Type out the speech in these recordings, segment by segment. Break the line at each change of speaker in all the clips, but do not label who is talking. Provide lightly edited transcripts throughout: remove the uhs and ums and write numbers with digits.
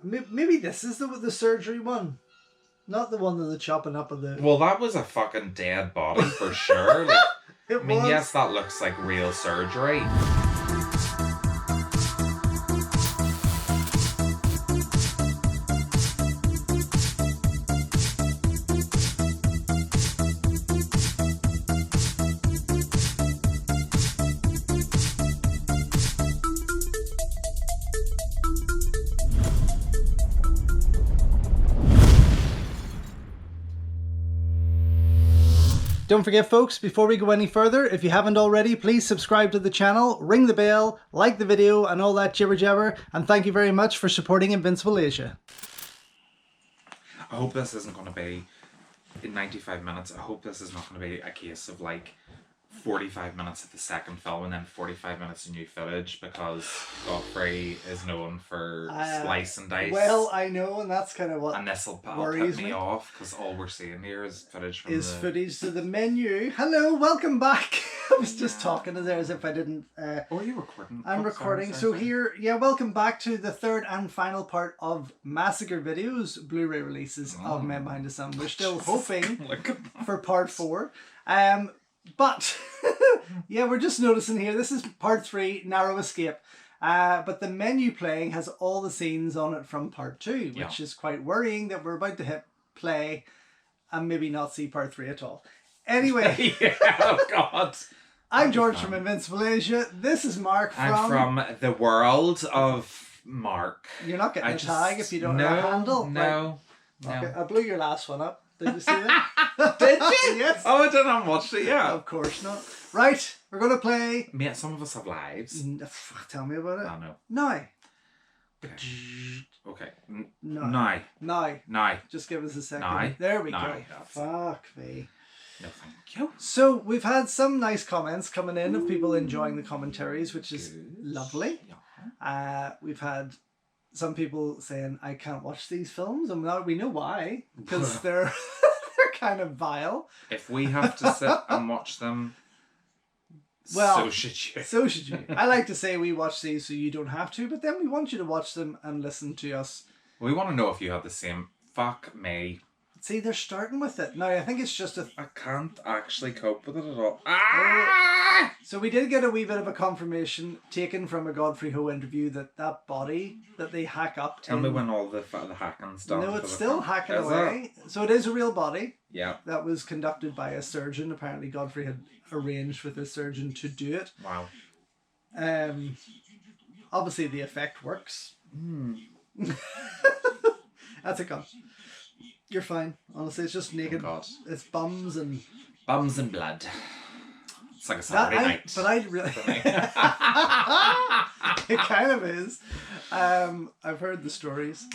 Maybe this is the surgery one. Not the one of the chopping up of the...
Well, that was a fucking dead body for sure. Like,
It
I mean,
was.
yes, that looks like real surgery.
Don't forget, folks, before we go any further, if you haven't already, please subscribe to the channel, ring the bell, like the video, and all that jibber jabber. And thank you very much for supporting Invincible Asia.
I hope this isn't going to be, in 95 minutes, I hope this is not going to be a case of like 45 minutes of the second film and then 45 minutes of new footage, because Godfrey is known for slice and dice.
Well, I know, and that's kind of what
and this will
worries
put me off, because all we're seeing here is footage from
footage to the menu. Hello, welcome back. I was just talking to there as if I didn't...
oh, are you recording?
I'm recording. So here, welcome back to the third and final part of Massacre Video's Blu-ray releases of Men Behind the Sun. We're still hoping for part 4. But, yeah, we're just noticing here, this is part 3, Narrow Escape. But the menu playing has all the scenes on it from part 2, which is quite worrying that we're about to hit play and maybe not see part 3 at all. Anyway.
Oh, God.
I'm George from Invincible Asia. This is Mark from...
I'm from the world of Mark.
You're not getting a tag if you don't have a handle.
No.
Okay, I blew your last one up. Did you see that?
Did you?
Yes.
Oh, I didn't watch it yet.
Of course not. Right, we're going to play...
Mate, some of us have lives.
Tell me about it.
I know.
Now.
Okay.
Now.
Now.
Just give us a second.
Now.
There we
Now.
go. Fuck me.
No, thank you.
So, we've had some nice comments coming in of people enjoying the commentaries, which is lovely. We've had some people saying, I can't watch these films, and now we know why, because they're kind of vile.
If we have to sit and watch them,
well,
so should you.
So should you. I like to say we watch these so you don't have to, but then we want you to watch them and listen to us.
We want to know if you have the same. Fuck me.
See, they're starting with it. Now, I think it's just
I can't actually cope with it at all.
So we did get a wee bit of a confirmation taken from a Godfrey Ho interview that body that they hack up.
Tell me when all the hacking's done.
No, it's still hacking away. So it is a real body.
Yeah.
That was conducted by a surgeon. Apparently Godfrey had arranged with a surgeon to do it.
Wow.
Obviously the effect works. That's a gun. You're fine. Honestly, it's just naked.
Oh God.
It's bums and
blood. It's like a Saturday night.
But I really... It kind of is. I've heard the stories.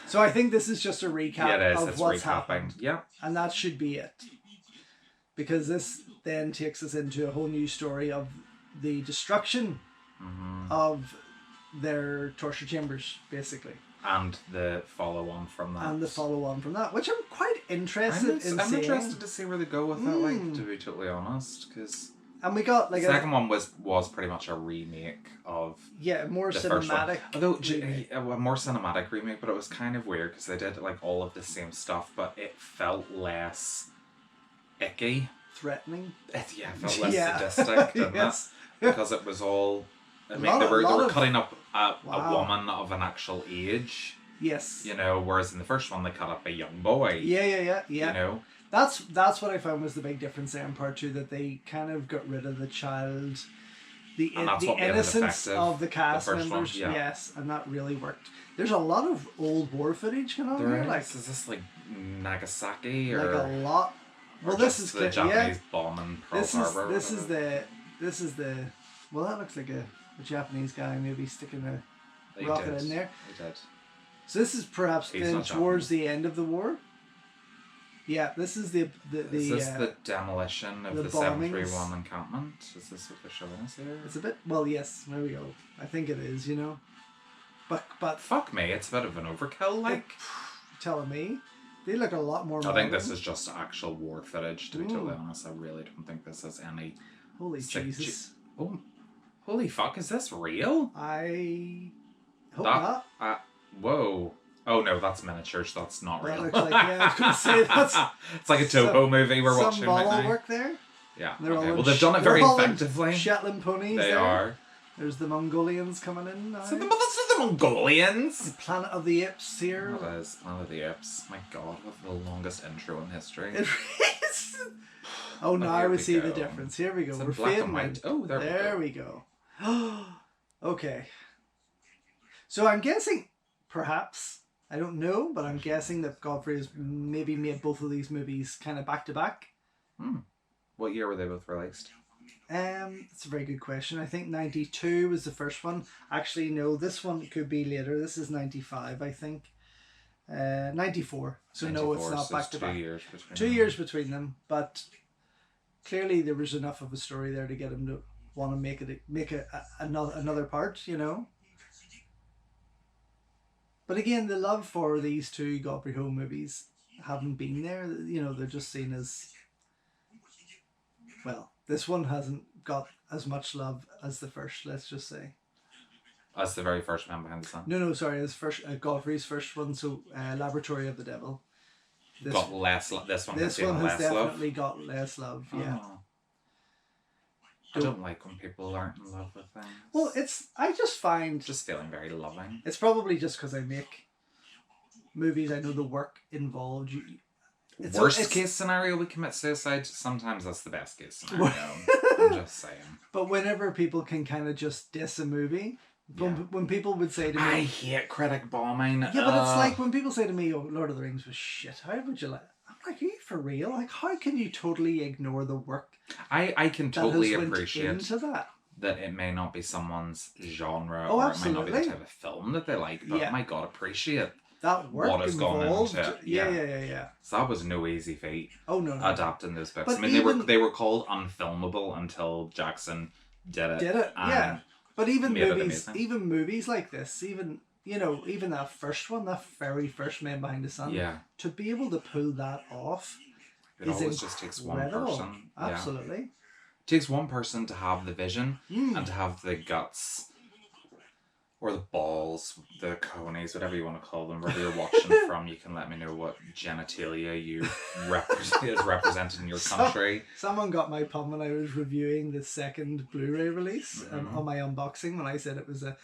So I think this is just a recap of what's happened.
Yeah.
And that should be it. Because this then takes us into a whole new story of the destruction of their torture chambers, basically.
And the follow-on from that.
Which I'm quite interested in seeing.
I'm interested to see where they go with it, like, to be totally honest.
And we got, like...
The second one was pretty much a remake of...
Yeah, more cinematic.
Although, a more cinematic remake, but it was kind of weird, because they did, like, all of the same stuff, but it felt less icky.
Threatening.
It felt less sadistic, didn't it? Because it was all... I mean, they were cutting up a woman of an actual age.
Yes.
You know, whereas in the first one they cut up a young boy.
Yeah.
You know?
That's what I found was the big difference there in part 2, that they kind of got rid of the child, the innocence of the cast members. Yes, and that really worked. There's a lot of old war footage going on here. Like,
is this like Nagasaki or
like a lot? Well, this is
the Japanese bomb in Pearl Harbor.
This is the. Well, that looks like a Japanese guy maybe sticking a rocket in there.
He did.
So this is perhaps towards the end of the war. Yeah, this is the
is this the demolition of the 731 encampment? Is this what they're showing us here?
It's a bit... Well, yes, there we go. I think it is, you know. But
fuck me, it's a bit of an overkill, like...
Telling me. They look a lot more modern.
I think this is just actual war footage, to be totally honest. I really don't think this is any...
Holy Jesus.
Oh, holy fuck, is this real?
I hope not.
Whoa. Oh no, that's miniatures. That's not real.
That looks like, yeah, I was going to say that's...
It's like a Toho movie we're watching
some
right
model
now.
work there.
Yeah.
They're
Okay.
all
Well, they've done it very effectively.
Shetland ponies.
They are.
There's the Mongolians coming in now.
So the Mongolians.
The Planet of the Apes here.
That is Planet of the Apes. My God, what the longest intro in history.
It is. Oh, now we see the difference. Here we go.
It's
We're
black and
fading
white.
in.
Oh, there
we go. Okay. So I'm guessing, perhaps, I don't know, but I'm guessing that Godfrey has maybe made both of these movies kind of back to back.
What year were they both released?
It's a very good question. I think 92 was the first one. Actually, no, this one could be later. This is 95, I think. 94. So 94, no, it's not back to back.
2 years between
2 years between them, but clearly there was enough of a story there to get him to want to make another part, you know. But again, the love for these two Godfrey Ho movies haven't been there. You know, they're just seen as, well, this one hasn't got as much love as the first, let's just say.
That's the very first Man Behind the Sun.
No, sorry, it's first Godfrey's first one. So, Laboratory of the Devil.
This got less. This one
has definitely got less love. Yeah.
Oh. I don't like when people aren't in love with things.
Well, I just find
just feeling very loving.
It's probably just because I make movies. I know the work involved.
Worst case scenario, we commit suicide. Sometimes that's the best case scenario. I'm just saying.
But whenever people can kind of just diss a movie, when people would say to me,
I hate critic bombing.
Yeah, but it's like when people say to me, "Oh, Lord of the Rings was shit. How would you like?" I'm like, "Are you for real? Like, how can you totally ignore the work?"
I can totally appreciate
into that
it may not be someone's genre,
or
absolutely. It might not be the type of film that they like, but my God, appreciate
that work
what has gone into it.
Yeah.
So that was no easy feat.
Oh no.
Adapting those books.
But
I mean, they were called unfilmable until Jackson did it.
Yeah. But even movies like this, even that first one, that very first Man Behind the Sun, to be able to pull that off,
it always just takes one person.
Absolutely.
It takes one person to have the vision and to have the guts or the balls, the cojones, whatever you want to call them, wherever you're watching from. You can let me know what genitalia you is represented in your country.
Someone got my pun when I was reviewing the second Blu-ray release on my unboxing when I said it was a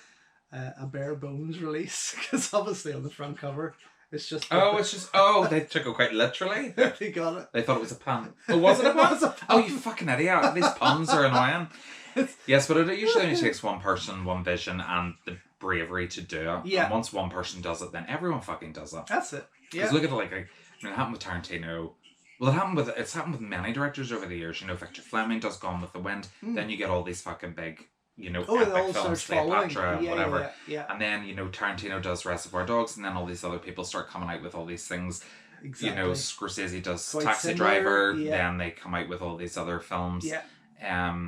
bare bones release, because obviously on the front cover it's just they took it quite literally. They got it.
They thought it was a pun. Oh, was it a pun? Oh, you fucking idiot. These puns are annoying. Yes, but it usually only takes one person, one vision, and the bravery to do it.
Yeah.
And once one person does it, then everyone fucking does it.
That's it. Yeah.
Because look at it it happened with Tarantino. Well, it's happened with many directors over the years. You know, Victor Fleming does Gone with the Wind. Then you get all these fucking big, epic films, Cleopatra, whatever.
Yeah.
And then, Tarantino does Reservoir Dogs, and then all these other people start coming out with all these things.
Exactly.
Scorsese does
Quite
Taxi
similar,
Driver, then they come out with all these other films.
Yeah.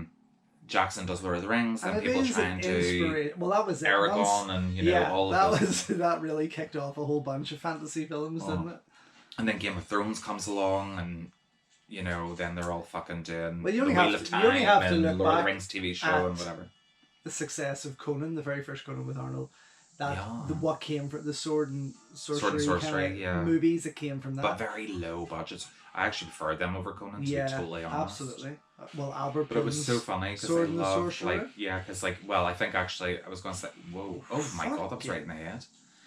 Jackson does Lord of the Rings, and people trying to
well, that was it.
Aragon and all of those.
That really kicked off a whole bunch of fantasy films, didn't it?
And then Game of Thrones comes along, and then they're all fucking doing
The Wheel of Time
and Lord of the Rings TV show and whatever.
The success of Conan, the very first Conan with Arnold, what came from the sword and sorcery movies that came from that,
but very low budgets. I actually preferred them over Conan, to be totally honest.
Absolutely. Well, Albert,
but it was so funny because I love I think actually I was going to say, whoa, oh my God, that was right in the head.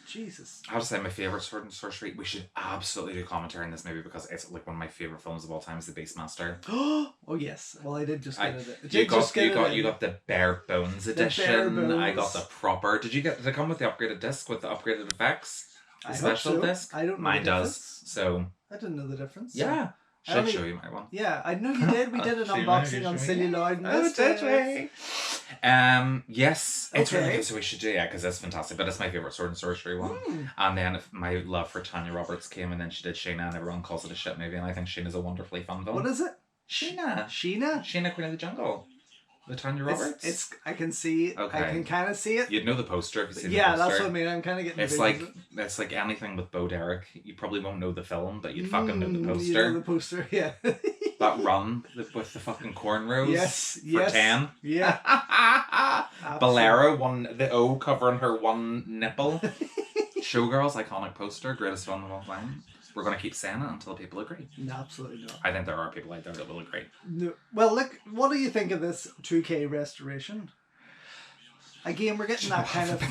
Jesus.
I have to say my favourite Sword and Sorcery. We should absolutely do commentary on this movie because it's like one of my favourite films of all time is The Beastmaster.
Oh yes. Well, I did just get it.
You got the bare bones edition. I got the proper. Did it come with the upgraded disc with the upgraded effects? The special disc?
I don't know.
Mine does. So
I didn't know the difference.
Yeah. Should I show you my one?
Yeah, I know you did. We did an unboxing on Celluloid.
Oh, did we? Yes. It's really good, so we should do because it's fantastic. But it's my favourite Sword and Sorcery one. And then my love for Tanya Roberts came, and then she did Sheena, and everyone calls it a shit movie, and I think Sheena's a wonderfully fun film.
What is it?
Sheena, Queen of the Jungle. With Tanya Roberts?
I can see. Okay. I can kind of see it.
You'd know the poster if you see the poster.
Yeah, that's what I mean. I'm kind of getting.
It's like anything with Bo Derek. You probably won't know the film, but you'd fucking know the poster.
You know the poster, yeah.
That run with the fucking cornrows.
Yes.
For 10.
Yeah.
Bolero, the O covering her one nipple. Showgirls, iconic poster, greatest film of all time. We're going to keep saying it until people agree.
No, absolutely not.
I think there are people out there that will agree.
No. Well, look, what do you think of this 2K restoration? Again, we're getting that kind of...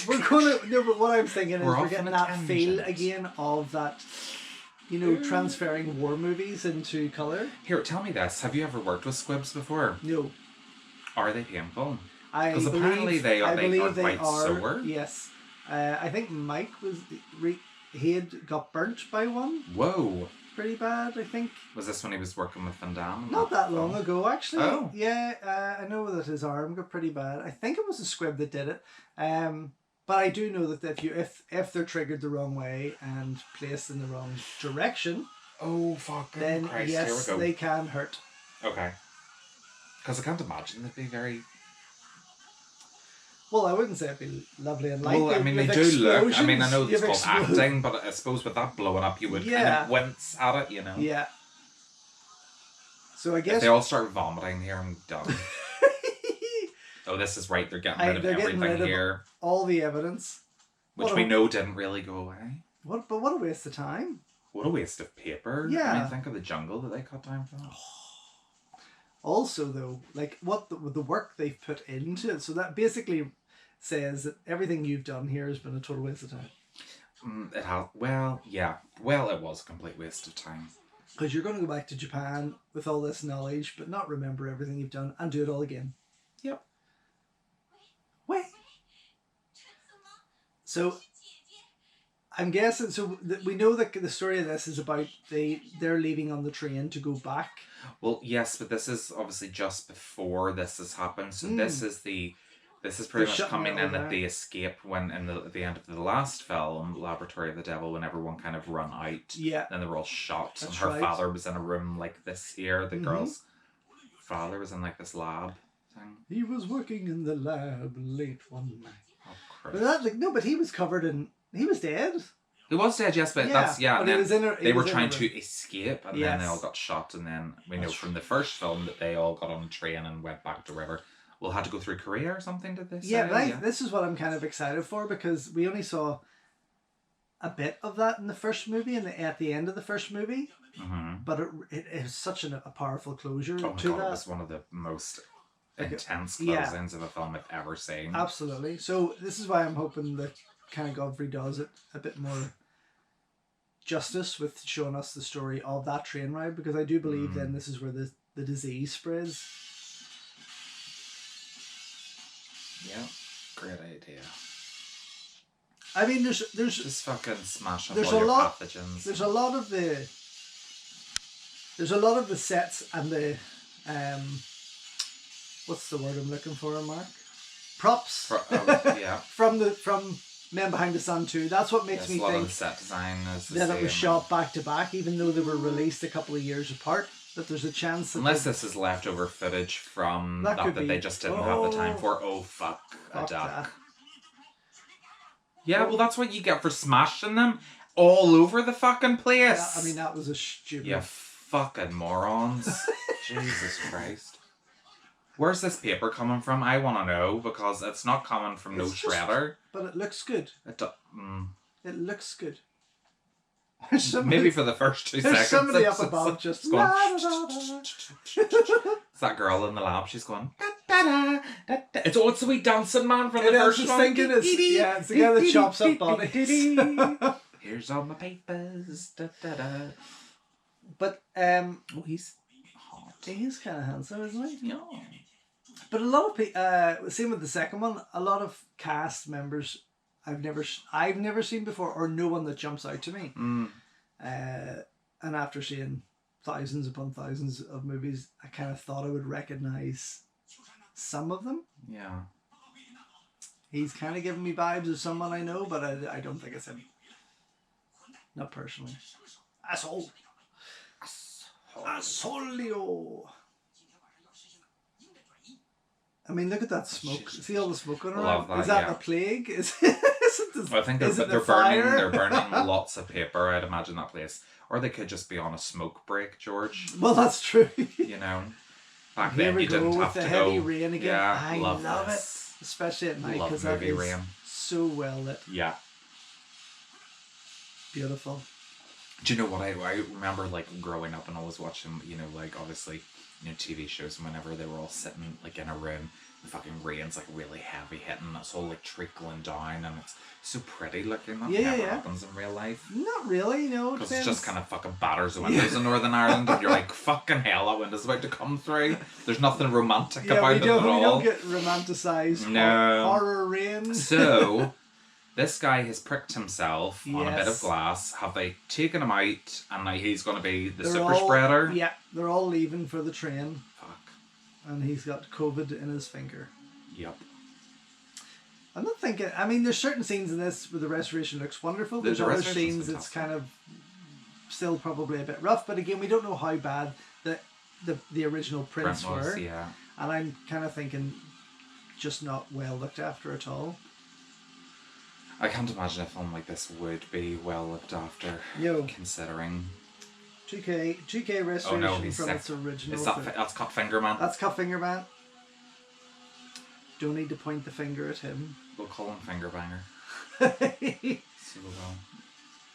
We're going to... No, but what I'm thinking is we're getting that feel again of that, you know, transferring war movies into colour.
Here, tell me this. Have you ever worked with squibs before?
No.
Are they painful?
Because
apparently they are quite sore.
Yes. I think Mike was... He had got burnt by one.
Whoa.
Pretty bad, I think.
Was this when he was working with Van Damme?
Not that long ago, actually.
Oh.
Yeah, I know that his arm got pretty bad. I think it was a squib that did it. But I do know that if they're triggered the wrong way and placed in the wrong direction, then
Christ,
yes,
here we go.
they can hurt.
Okay. Because I can't imagine they'd be very...
Well, I wouldn't say it'd be lovely and light.
Well, I mean, they do look... I mean, I know it's called acting, but I suppose with that blowing up, you would kind of wince at it, you know?
Yeah. So I guess...
If they all start vomiting here, I'm done. Oh, this is right. They're getting rid of everything here.
All the evidence.
Which we know didn't really go away.
But what a waste of time.
What a waste of paper.
Yeah.
I mean, think of the jungle that they cut down for that.
Also, though, like what the work they've put into it, so that basically says that everything you've done here has been a total waste of time.
It has. Well, yeah. Well, it was a complete waste of time.
Because you're going to go back to Japan with all this knowledge, but not remember everything you've done and do it all again.
Yep.
Wait. So, I'm guessing, we know that the story of this is about they're leaving on the train to go back.
Well, yes, but this is obviously just before this has happened. So this is pretty much coming in at the escape when at the end of the last film, Laboratory of the Devil, when everyone kind of run out.
Yeah.
Then they were all shot.
That's
and her
right.
father was in a room like this here. The girl's father was in like this lab thing.
He was working in the lab late one night.
Oh, Christ.
But he was covered in... He was dead.
He was dead, yes, but that's... Yeah,
but
and then they were trying
to
escape, and then they all got shot, and then we know from the first film that they all got on a train and went back to wherever. Well, had to go through Korea or something, did they say?
Yeah, but this is what I'm kind of excited for, because we only saw a bit of that in the first movie, and at the end of the first movie, but it is such a powerful closure to that.
It was one of the most intense closings of a film I've ever seen.
Absolutely. So this is why I'm hoping that kind of Godfrey does it a bit more justice with showing us the story of that train ride, because I do believe then this is where the disease spreads.
Yeah, great idea.
I mean, there's
just fucking smash up
there's
all
a
your
lot,
pathogens.
There's a lot of the sets and the what's the word I'm looking for, Mark? Props.
Yeah.
from Men Behind the Sun 2. That's what makes me
a lot
think
of the set design is the
that
same.
it was shot back to back, even though they were released a couple of years apart. That there's a chance that
unless this is leftover footage from that they just didn't have the time for. Oh fuck a duck. Yeah, well that's what you get for smashing them all over the fucking place.
Yeah, I mean that was a stupid.
You fucking morons. Jesus Christ. Where's this paper coming from? I want to know, because it's not coming from no shredder.
But it looks good. It looks good.
Maybe for the first 2 seconds.
There's somebody up above just going...
It's that girl in the lab, she's going... Da, da, da, da. It's the wee dancing man from the first one.
Thinking it's the guy that chops up bodies.
Here's all my papers. Da, da, da.
But,
he's hot.
He's kind of handsome, isn't he?
Yeah.
But a lot of people, same with the second one, a lot of cast members I've never seen before, or no one that jumps out to me. And after seeing thousands upon thousands of movies, I kind of thought I would recognise some of them.
Yeah.
He's kind of giving me vibes of someone I know, but I don't think it's him. Not personally. Asshole. Asshole. I mean, look at that smoke. See all the smoke going around? Is that a plague?
I think they're burning lots of paper. I'd imagine that place. Or they could just be on a smoke break, George.
Well, that's true.
You know, back then you didn't have to go.
Heavy rain again.
Yeah,
I love it. Especially at night, because that is so well lit.
Yeah.
Beautiful.
Do you know what I remember, like, growing up and always watching, you know, like, obviously, you know, TV shows, and whenever they were all sitting, like, in a room, the fucking rain's, like, really heavy hitting, it's all, like, trickling down, and it's so pretty looking. That never happens in real life.
Not really, no.
Because it just kind of fucking batters the windows in Northern Ireland, and you're like, fucking hell, that window's about to come through. There's nothing romantic about it at all.
We don't get romanticised horror rain.
So... This guy has pricked himself on a bit of glass. Have they taken him out, and now he's going to be the super spreader?
Yeah, they're all leaving for the train.
Fuck.
And he's got COVID in his finger.
Yep.
I'm not thinking... I mean, there's certain scenes in this where the restoration looks wonderful. There's other scenes it's kind of still probably a bit rough. But again, we don't know how bad the original prints were.
Yeah.
And I'm kind of thinking just not well looked after at all.
I can't imagine a film like this would be well looked after, considering.
2K restoration from its original.
That's Cut Finger Man.
That's Cut Finger Man. Don't need to point the finger at him.
We'll call him Finger Banger. So well.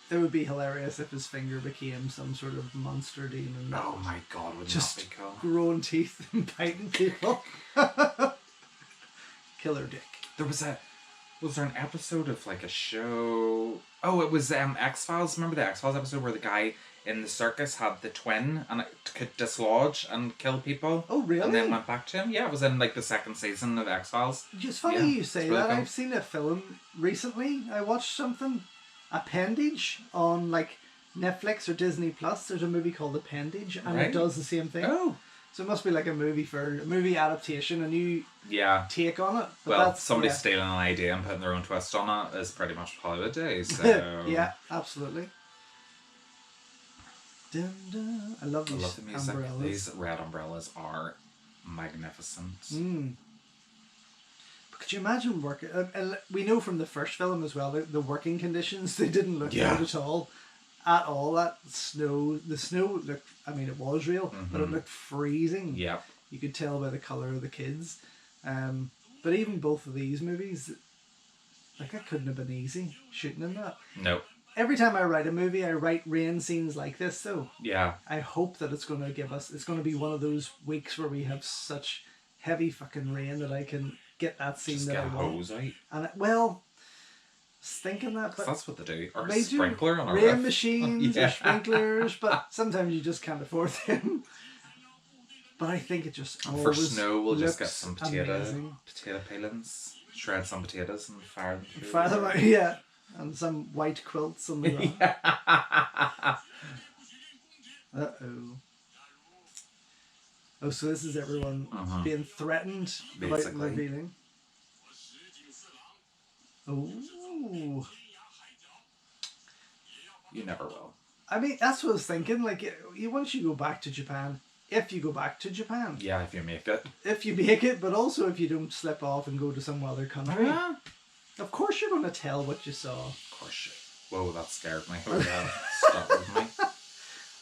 It would be hilarious if his finger became some sort of monster demon.
Oh my god, would
just
that be cool?
Growing teeth and biting people. Killer dick.
Was there an episode of like a show? Oh, it was X-Files. Remember the X-Files episode where the guy in the circus had the twin and it could dislodge and kill people?
Oh, really?
And then went back to him? Yeah, it was in like the second season of X-Files.
It's funny you say that. Cool. I've seen a film recently. I watched something, Appendage, on like Netflix or Disney Plus. There's a movie called Appendage, and it does the same thing.
Oh.
So it must be like a movie adaptation, a new take on it. But
well, somebody stealing an idea and putting their own twist on it is pretty much Hollywood days. So.
Yeah, absolutely. Dun, dun. I love these
the music.
Umbrellas.
These red umbrellas are magnificent.
But could you imagine working? We know from the first film as well the working conditions. They didn't look good at all. At all, the snow looked, I mean, it was real, but it looked freezing.
Yeah.
You could tell by the colour of the kids. But even both of these movies, like, that couldn't have been easy shooting in that.
No.
Every time I write a movie, I write rain scenes like this, though.
Yeah.
I hope that it's going to be one of those weeks where we have such heavy fucking rain that I can get that scene
just
that I want.
Hose out.
And thinking that, but
that's what they do. Or
they
a sprinkler on a
rain
roof.
machines or sprinklers, but sometimes you just can't afford them. But I think it just
and for snow, we'll just get some potato peelings, shred some potatoes and fire them through.
Fire them out, yeah, and some white quilts on the ground. Oh, so this is everyone being threatened about revealing. Oh.
You never will.
I mean, that's what I was thinking. Like, once you go back to Japan, if you go back to Japan.
Yeah, if you make it.
If you make it, but also if you don't slip off and go to some other country. Of course you're going to tell what you saw.
Of course you. Whoa, that scared me. Stop with me.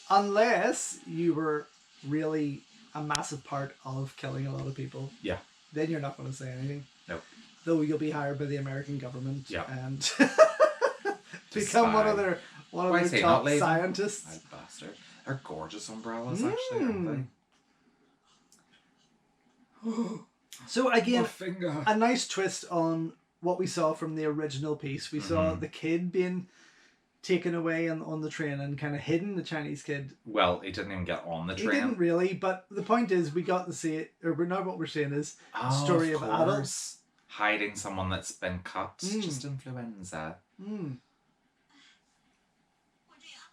Unless you were really a massive part of killing a lot of people.
Yeah.
Then you're not going to say anything.
No.
Though you'll be hired by the American government and become one of their top scientists.
That bastard. They're gorgeous umbrellas, actually, aren't they?
So again, a nice twist on what we saw from the original piece. We saw the kid being taken away on the train and kind of hidden, the Chinese kid.
Well, he didn't even get on the train.
He didn't really, but the point is we got to see it, or we're not what we're saying is a story of adults.
Hiding someone that's been cut. Just influenza.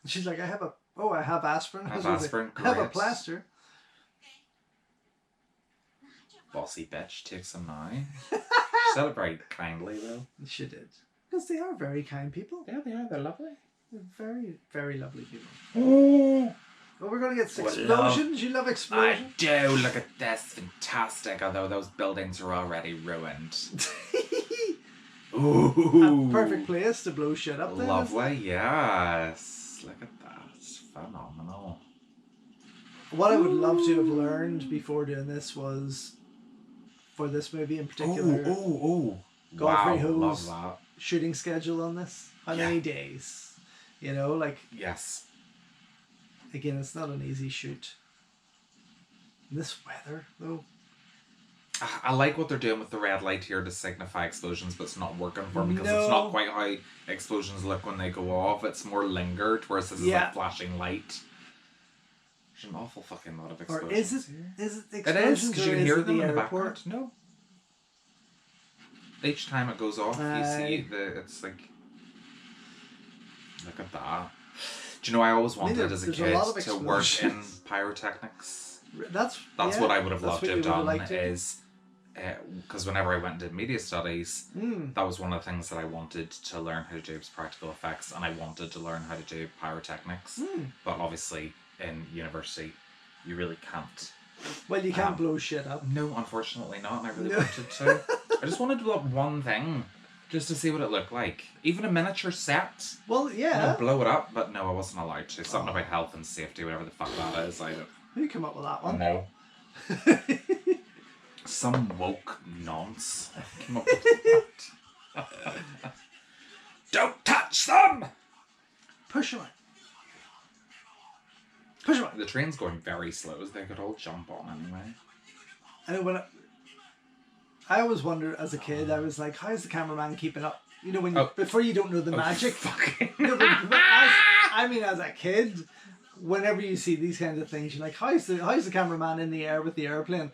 She's like, I have aspirin. I have a plaster.
Bossy bitch takes them now. She said it very kindly though.
She did. Because they are very kind people.
Yeah, they are. They're lovely.
They're very, very lovely people. Oh, we're going to get explosions. You love explosions?
I do. Look at this. Fantastic. Although those buildings are already ruined. Ooh.
A perfect place to blow shit up there.
Lovely, yes. Look at that. It's phenomenal.
What I would love to have learned before doing this was, for this movie in particular, Godfrey Ho's shooting schedule on this. How many days? You know, like...
Yes.
Again, it's not an easy shoot. This weather, though.
I like what they're doing with the red light here to signify explosions, but it's not working for me because it's not quite how explosions look when they go off. It's more lingered, whereas this is like flashing light. There's an awful fucking lot of explosions.
Or is it?
Here.
Is it explosions?
It is, because you can hear them in the
airport?
background. No. Each time it goes off, you see it's like... Look at that. Do you know, I always wanted as a kid to work in pyrotechnics.
That's
what I would have loved to have done, is... Because whenever I went into media studies, that was one of the things that I wanted to learn how to do was practical effects, and I wanted to learn how to do pyrotechnics. But obviously, in university, you really can't.
Well, you can't blow shit up.
No, unfortunately not, and I really wanted to. I just wanted to blow up one thing, just to see what it looked like. Even a miniature set.
Well, yeah.
You know, blow it up, but no, I wasn't allowed to. Something about health and safety, whatever the fuck that is. I don't...
Who came up with that one?
No. Some woke nonce came up with that. Don't touch them!
Push away. Push away.
The train's going very slow, as they could all jump on anyway.
I know when I always wondered as a kid, I was like, how's the cameraman keeping up? You know, when you, before you don't know the magic.
Fucking.
No, as a kid, whenever you see these kinds of things, you're like, how's the cameraman in the air with the airplane?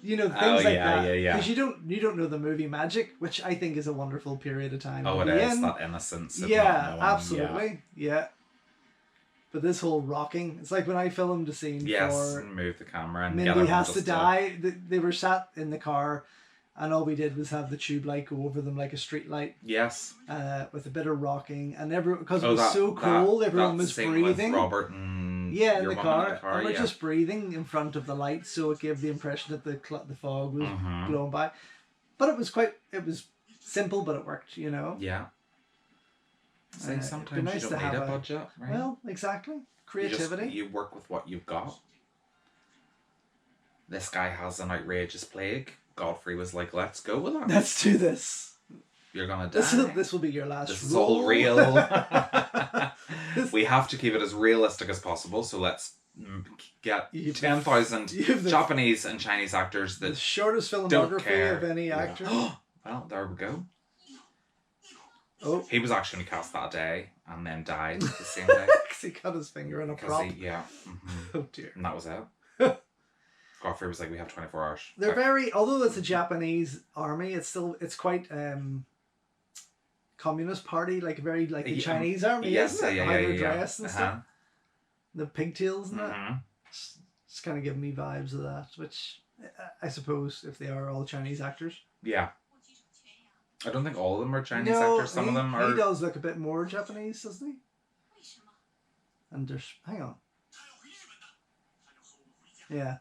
You know, things like that. Because you don't know the movie magic, which I think is a wonderful period of time.
Oh, it is, that innocence.
Absolutely. Yeah. But this whole rocking, it's like when I filmed a scene for...
and move the camera and
Mindy Has to Die. They were sat in the car, and all we did was have the tube light go over them like a street light.
Yes.
With a bit of rocking, and because it was so cold, everyone was breathing.
With Robert and
in the car, and we're just breathing in front of the light, so it gave the impression that the fog was blowing by. But it was simple, but it worked, you know.
Yeah. So sometimes nice you don't need a budget, right?
Well, exactly. Creativity.
You work with what you've got. This guy has an outrageous plague. Godfrey was like, let's go with it.
Let's do this.
You're gonna die.
This will be your last
This
role.
is all real. We have to keep it as realistic as possible, so let's get 10,000 Japanese and Chinese actors that
the shortest filmography of any actor.
Well, there we go.
Oh,
he was actually cast that day and then died the same day.
Because he cut his finger in a prop. Oh dear.
And that was it. Godfrey was like, we have 24 hours.
They're although it's a Japanese army, it's quite Communist Party, like the Chinese army, isn't it? How they're dressed and stuff. The pigtails and that. It's kind of giving me vibes of that, which I suppose if they are all Chinese actors.
Yeah. I don't think all of them are Chinese actors. Some of them are...
He does look a bit more Japanese, doesn't he? And there's... Hang on. Yeah.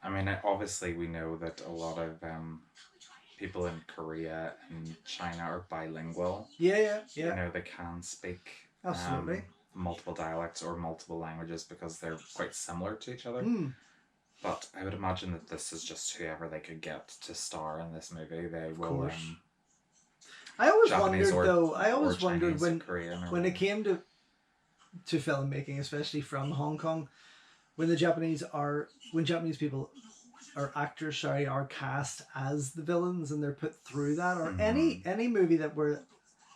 I mean, obviously we know that a lot of people in Korea and China are bilingual.
Yeah.
You know, they can speak
absolutely
multiple dialects or multiple languages because they're quite similar to each other. But I would imagine that this is just whoever they could get to star in this movie. They will. Of course.
I always wondered when it came to filmmaking, especially from Hong Kong, when Japanese people or actors, are cast as the villains and they're put through that, or any movie where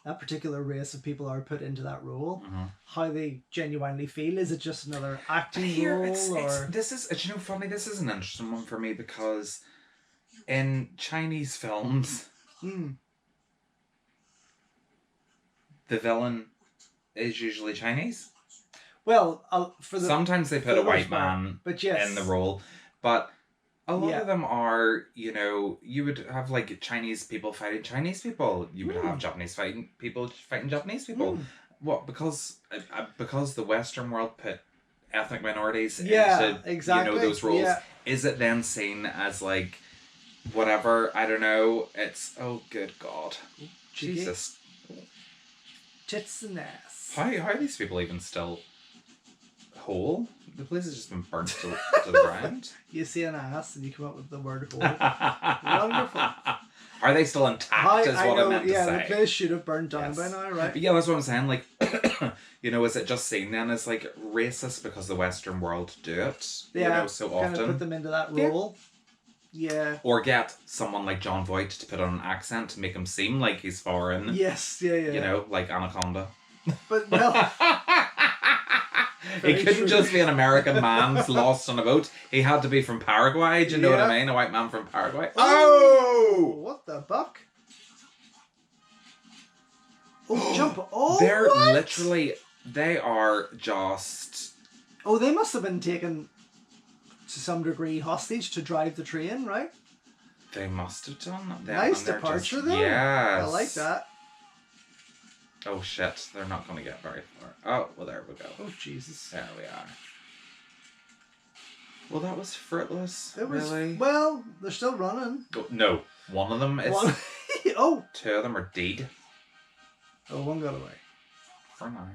that particular race of people are put into that role, how they genuinely feel. Is it just another acting role?
This is funny. This is an interesting one for me because in Chinese films, the villain is usually Chinese.
Well,
sometimes they put a white man in the role, but a lot of them are, you would have like Chinese people fighting Chinese people. You would have Japanese people fighting Japanese people. What? Because the Western world put ethnic minorities into those roles. Yeah. Is it then seen as like whatever? I don't know. It's good God, Jesus,
tits and ass.
How are these people even still whole? The place has just been burnt to the ground.
You see an ass and you come up with the word whole. Wonderful.
Are they still intact? Is what I meant to say.
Yeah, the place should have burned down by now, right?
But yeah, that's what I'm saying. Like, you know, is it just seen then as like racist because the Western world do it?
Yeah,
you know, so often.
Kind of put them into that role. Yeah.
Or get someone like John Voight to put on an accent to make him seem like he's foreign.
Yes, yeah.
You know, like Anaconda.
But well.
He couldn't just be an American man lost on a boat. He had to be from Paraguay. Do you know what I mean? A white man from Paraguay.
Oh! What the fuck? Oh, jump. Oh,
they're
what?
literally... They are just...
Oh, they must have been taken to some degree hostage to drive the train, right?
They must have done that.
Nice departure, though.
Yes.
I like that.
Oh shit, they're not going to get very far. Oh, well there we go.
Oh Jesus.
There we are. Well, that was fruitless.
It was,
really.
well, they're still running.
Oh, no, one of them is...
Oh!
Two of them are dead.
Oh, one got away.
For now.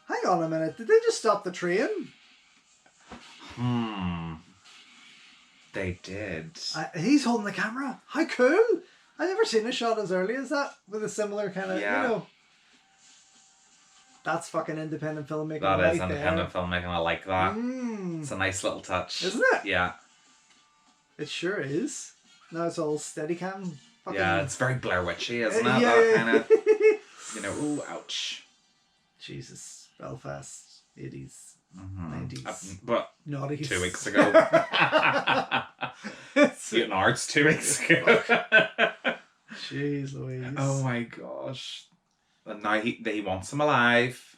Hang on a minute, did they just stop the train?
They did.
He's holding the camera. How cool! I've never seen a shot as early as that with a similar kind of, you know... That's fucking independent filmmaking.
That
right
is independent filmmaking. I like that. It's a nice little touch.
Isn't it?
Yeah.
It sure is. Now it's all Steadicam.
Yeah, it's very Blair Witchy, isn't it?
Yeah.
That kind of, you know, ooh, ouch.
Jesus. Belfast. 80s.
Mm-hmm.
90s.
But
Naughties.
2 weeks ago. Eating Arts 2 weeks ago.
Jeez Louise.
Oh my gosh. And now he wants him alive.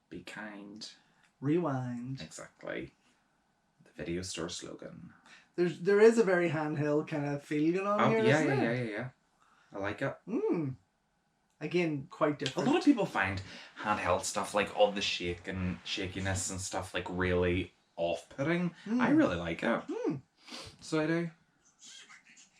Be kind.
Rewind.
Exactly. The video store slogan.
There is a very handheld kind of feel going on here.
Yeah. I like it.
Again, quite different.
A lot of people find handheld stuff like all the shakiness and stuff like really off-putting. I really like it. So I do.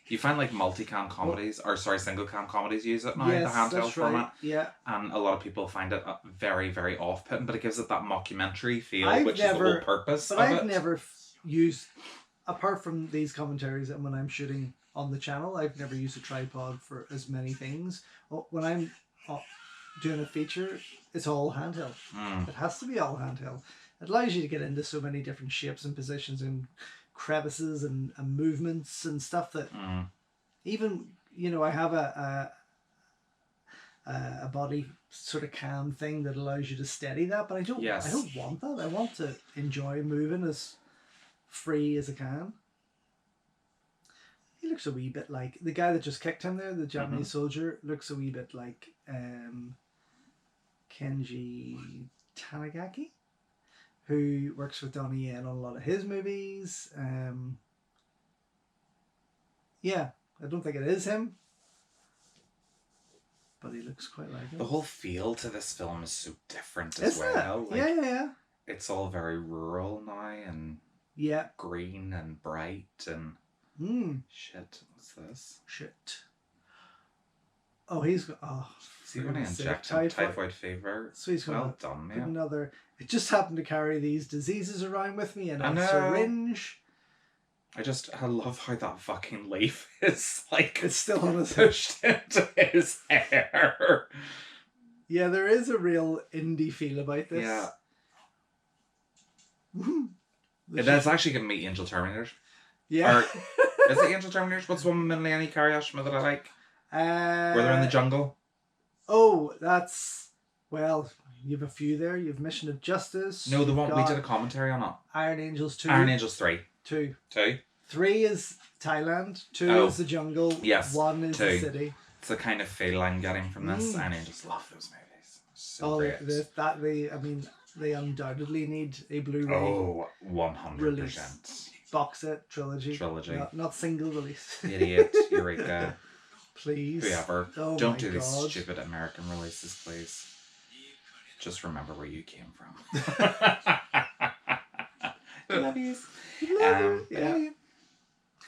You find like multi-cam comedies, single-cam comedies use it now, the handheld format.
Right. Yeah.
And a lot of people find it very, very off-putting, but it gives it that mockumentary feel, which is the whole purpose of it.
But I've never used, apart from these commentaries and when I'm shooting on the channel, I've never used a tripod for as many things. When I'm doing a feature, it's all handheld. It has to be all handheld. It allows you to get into so many different shapes and positions and crevices and movements and stuff that even, you know, I have a body sort of cam thing that allows you to steady that, but I don't want that. I want to enjoy moving as free as I can. He looks a wee bit like the guy that just kicked him there, the Japanese soldier, looks a wee bit like Kenji Tanigaki, who works with Donnie Yen on a lot of his movies. Yeah, I don't think it is him, but he looks quite like him.
The whole feel to this film is so different as well.
Like, yeah.
It's all very rural now and green and bright and shit. What's this?
Shit. Oh, he's got. Oh,
is he going to inject him typhoid fever?
So he's
well done, man.
Another. It just happened to carry these diseases around with me in a syringe.
I love how that fucking leaf is like.
It's still on his
pushed into his hair.
Yeah, there is a real indie feel about this.
Yeah. That's actually giving me Angel Terminators.
Yeah.
Or, is it Angel Terminators? What's one with Millie Kariyashima that I like? Where they're in the jungle.
Oh, that's... Well, you have a few there. You have Mission of Justice.
No, the one we did a commentary on it.
Iron Angels 2.
Iron Angels 3.
2.
2.
3 is Thailand. 2 is the jungle.
Yes.
1 is the city.
It's the kind of feel I'm getting from this. Iron Angels, love those movies. So great.
They undoubtedly need a Blu-ray.
Oh, 100%.
Release. Box set, trilogy. Not single release.
Idiot, Eureka.
Please.
Whoever.
Oh
Don't do these stupid American releases, please. Just remember where you came from. Love you.
Yeah.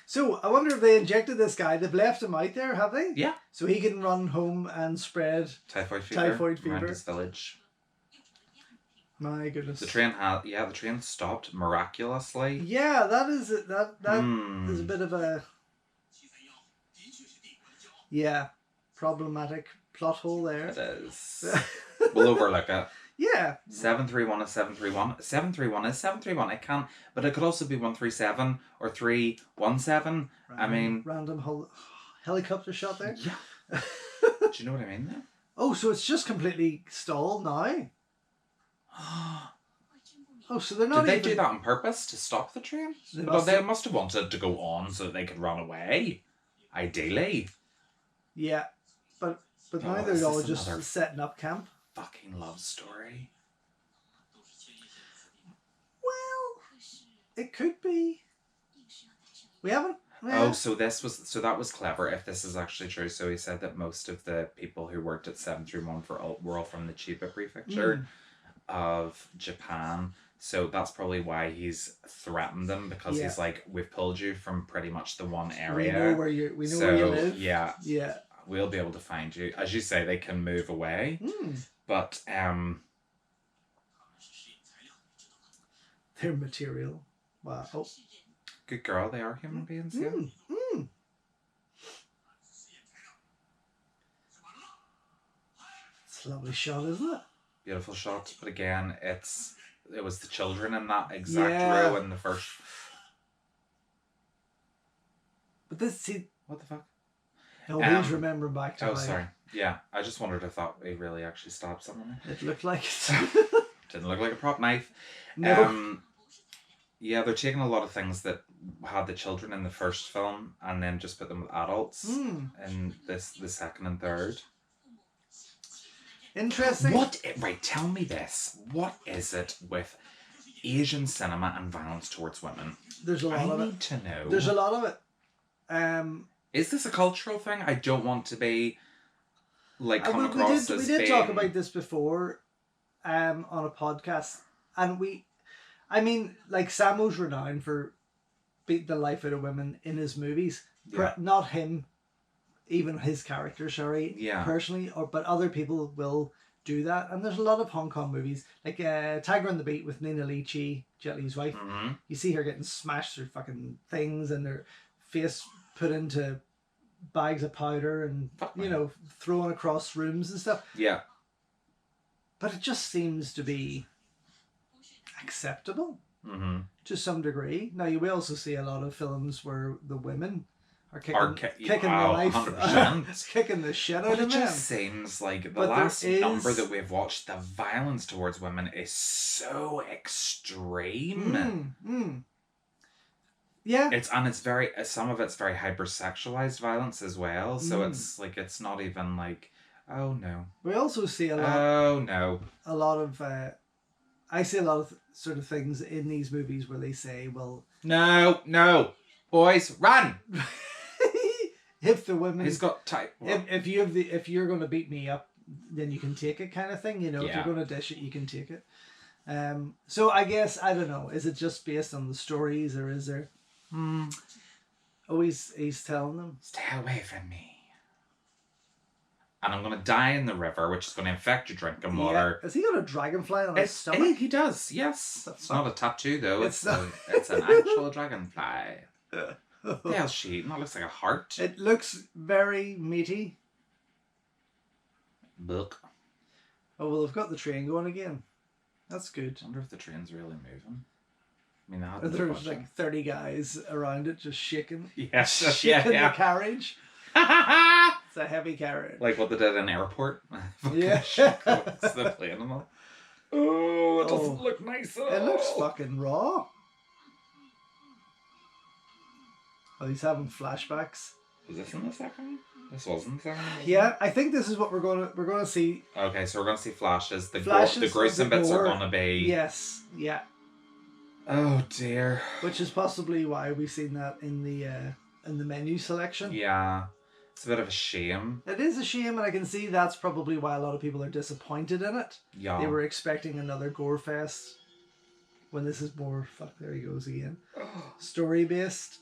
So, I wonder if they injected this guy. They've left him out there, have they?
Yeah.
So he can run home and spread
typhoid fever around his village.
My goodness.
The train stopped miraculously.
Yeah, that is it. That is a bit of a... Yeah. Problematic plot hole there.
It is. We'll overlook it.
Yeah.
731 is 731. 731 is 731. It can, but it could also be 137 or 317. I mean,
random helicopter shot there.
Yeah. Do you know what I mean there?
Oh, so it's just completely stalled now. Oh, so they're not.
Did they do that on purpose to stop the train? They must have wanted to go on so that they could run away. Ideally.
Yeah, but now they're all just setting up camp.
Fucking love story.
Well, it could be. We haven't.
Oh, so that was clever. If this is actually true, so he said that most of the people who worked at 731 were all from the Chiba prefecture of Japan. So that's probably why he's threatened them, because he's like, we've pulled you from pretty much the one area.
We know where you live.
Yeah.
Yeah.
We'll be able to find you. As you say, they can move away. But
their material. Wow. Oh.
Good girl, they are human beings, yeah.
It's a lovely shot, isn't it?
Beautiful shot, but again, it was the children in that exact row in the first.
But see,
what the fuck?
No, he's remembering back to.
Oh, sorry. Yeah, I just wondered if that he really actually stabbed someone.
It looked like it.
Didn't look like a prop knife.
No.
Yeah, they're taking a lot of things that had the children in the first film and then just put them with adults in the second and third.
Interesting.
Right, tell me this. What is it with Asian cinema and violence towards women?
There's a lot of it.
I need to know.
There's a lot of it.
Is this a cultural thing? I don't want to be come across as
we did talk about this before on a podcast, and Sammo's renowned for beating the life out of women in his movies. Not him, even his character, personally, but other people will do that. And there's a lot of Hong Kong movies, like Tiger on the Beat with Nina Leachy, Jet Li's wife. You see her getting smashed through fucking things and their face put into bags of powder and, thrown across rooms and stuff.
Yeah.
But it just seems to be acceptable to some degree. Now, you will also see a lot of films where the women are kicking the life, 100%. Kicking the shit out of them.
It just seems like the last number that we've watched, the violence towards women is so extreme. Yeah. It's very, some of it's very hypersexualized violence as well. So it's like, it's not even like, oh no.
We also see a lot.
Oh no.
A lot of, I see a lot of sort of things in these movies where they say, well,
no, boys, run.
If the women,
he's got type.
If you're going to beat me up, then you can take it, kind of thing. If you're going to dish it, you can take it. So I guess I don't know. Is it just based on the stories, or is there? Oh, he's telling them,
stay away from me. And I'm going to die in the river, which is going to infect your drinking water.
Has he got a dragonfly on his stomach?
He does, yes. It's not a tattoo, though. It's an actual dragonfly. The hell's she eating? That looks like a heart.
It looks very meaty.
Look.
Oh, well, they've got the train going again. That's good.
I wonder if the train's really moving. I mean,
there's like 30 guys around it just shaking.
Yes,
shaking the carriage. It's a heavy carriage.
Like what they did in an airport.
Yeah.
It's the plane and all. Oh, it doesn't look nice at all.
It looks fucking raw. Oh, he's having flashbacks.
Was this in the second one? This wasn't the second one?
Yeah, I think this is what we're gonna see.
Okay, so we're gonna see flashes. The gruesome bits are gonna be.
Yes, yeah.
Oh dear.
Which is possibly why we've seen that in the menu selection.
Yeah. It's a bit of a shame.
It is a shame, and I can see that's probably why a lot of people are disappointed in it.
Yeah.
They were expecting another gore fest when this is more, fuck, there he goes again. Story based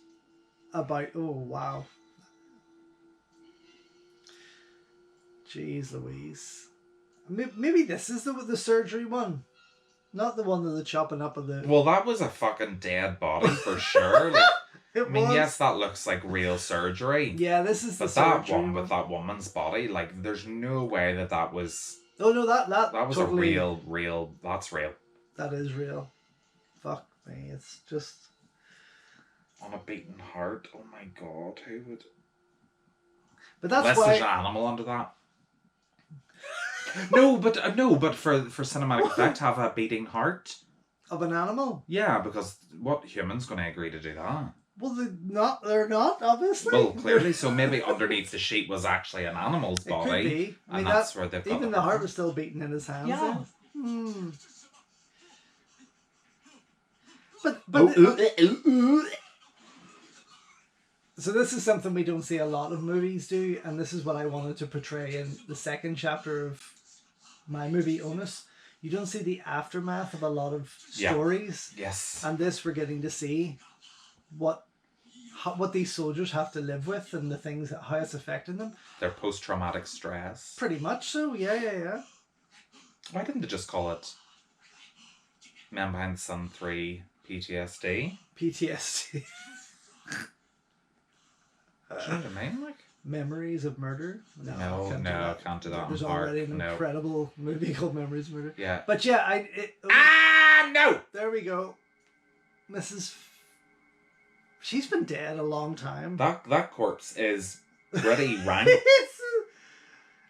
about, oh wow. Jeez Louise. Maybe this is the surgery one. Not the one that they're chopping up of the...
Well, that was a fucking dead body for sure. Like,
It
I mean,
was.
yes, that looks like real surgery.
Yeah, this is the
But that
surgery
one with that woman's body, like, there's no way that was...
Oh, no, that
was
totally,
a real... That's real.
That is real. Fuck me, it's just...
On a beating heart? Oh my god, who would...
But that's
Unless
why...
there's an animal under that. No, but for cinematic effect, have a beating heart.
Of an animal?
Yeah, because what human's going to agree to do that?
Well, they're not, obviously.
Well, clearly, so maybe underneath the sheet was actually an animal's body.
It could be. I mean,
that's where they've got
even the heart was still beating in his hands.
Yeah.
So this is something we don't see a lot of movies do, and this is what I wanted to portray in the second chapter of my movie, Onus. You don't see the aftermath of a lot of stories.
Yes.
And this, we're getting to see what these soldiers have to live with and the things that how it's affecting them.
Their post-traumatic stress.
Pretty much so. Yeah.
Why didn't they just call it Man Behind the Sun 3 PTSD?
PTSD.
Do you know what I mean? Like,
Memories of Murder?
No, I can't do that.
There's already an incredible movie called Memories of Murder.
Yeah.
But yeah,
no!
There we go. She's been dead a long time.
That corpse is pretty rank.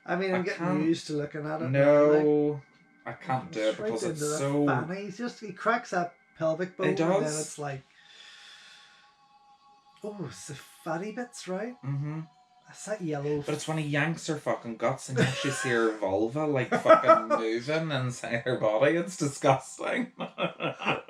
I mean, I'm getting used to looking at it.
No, I can't do it because it's so...
Fanny. He cracks that pelvic bone.
It does.
And then it's like... Oh, it's the fatty bits, right?
Mm-hmm.
That's that yellow...
But it's when he yanks her fucking guts and you actually see her vulva like fucking moving inside her body. It's disgusting. I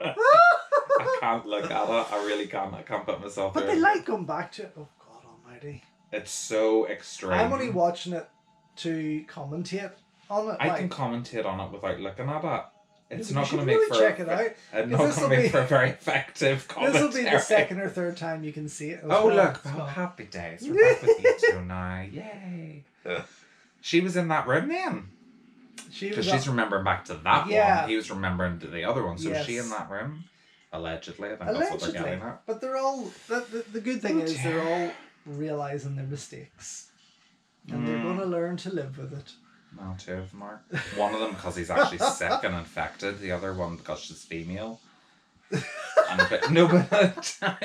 can't look at it. I really can't. I can't put myself
But
there.
they like going back to it. Oh, God almighty.
It's so extreme.
I'm only watching it to commentate on it.
I can commentate on it without looking at it. It's not going to
really
make for...
check it out.
It's not going to make for a very effective commentary.
This will be the second or third time you can see it.
Oh, look. Oh, happy days. We're back with you two now. Yay. She was in that room then. Because she's remembering back to that one. He was remembering to the other one. So is she in that room? Allegedly. I think that's what they're getting at.
But they're all... The good thing is they're all realising their mistakes. And they're going to learn to live with it.
No, two of them are. One of them because he's actually sick and infected. The other one because she's female. But you know what I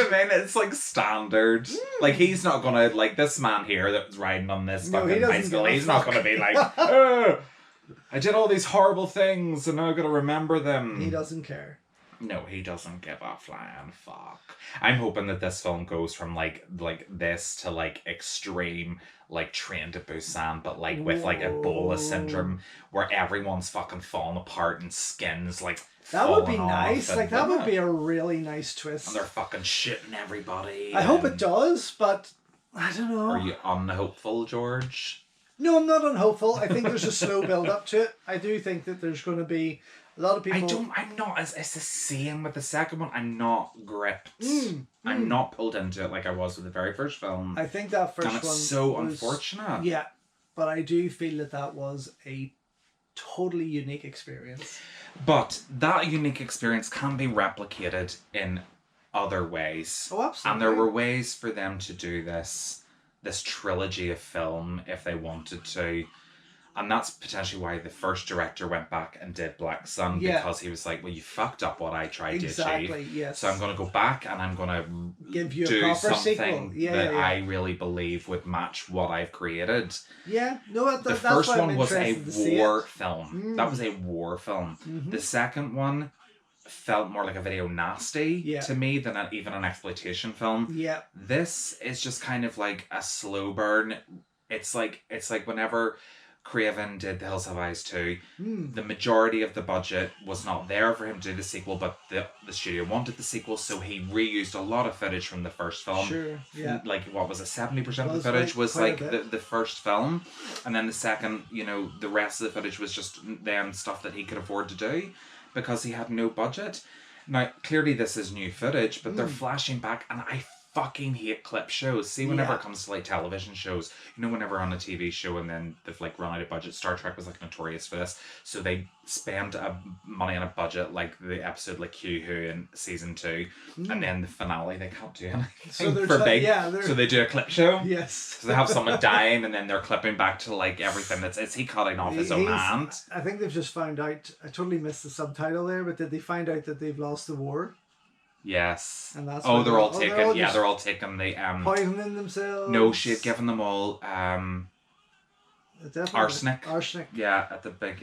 mean? It's like standard. Like he's not gonna like this man here that was riding on this fucking bicycle. He's not gonna be like, oh, I did all these horrible things and now I gotta remember them.
He doesn't care.
No, he doesn't give a flying fuck. I'm hoping that this film goes from like this to like extreme like Train to Busan, but like with like Ebola syndrome where everyone's fucking falling apart and skins like
that would be nice. Like that would be a really nice twist.
And they're fucking shitting everybody.
I hope it does, but I don't know.
Are you unhopeful, George?
No, I'm not unhopeful. I think there's a slow build up to it. I do think that there's going to be a lot of people...
I'm not... It's the same with the second one. I'm not gripped. I'm not pulled into it like I was with the very first film.
I think that first one
it's so unfortunate.
Yeah, but I do feel that was a totally unique experience.
But that unique experience can be replicated in other ways.
Oh, absolutely.
And there were ways for them to do this trilogy of film if they wanted to. And that's potentially why the first director went back and did Black Sun, because he was like, well, you fucked up what I tried to achieve.
Yes.
So I'm going to go back and I'm going to
give you
do
a proper
something that I really believe would match what I've created.
Yeah. No,
the first one was a war film. That was a war film. The second one felt more like a video nasty to me than even an exploitation film.
Yeah.
This is just kind of like a slow burn. It's like whenever Craven did The Hills Have Eyes 2, the majority of the budget was not there for him to do the sequel, but the studio wanted the sequel, so he reused a lot of footage from the first film.
Sure, yeah.
Like, what was it, 70% of the footage was like the first film, and then the second, the rest of the footage was just then stuff that he could afford to do, because he had no budget. Now, clearly this is new footage, but they're flashing back, and I fucking hate clip shows. See, whenever it comes to like television shows, you know, whenever on a TV show and then they've like run out of budget. Star Trek was like notorious for this. So they spend money on a budget, like the episode like Q Who in season 2, and then the finale they can't do anything so they do a clip show.
Yes.
So they have someone dying and then they're clipping back to like everything is he cutting off his own hand.
I think they've just found out. I totally missed the subtitle there, but did they find out that they've lost the war?
Yes.
And that's
they're all taking the
poisoning themselves.
No, she had given them all arsenic.
Arsenic.
Yeah,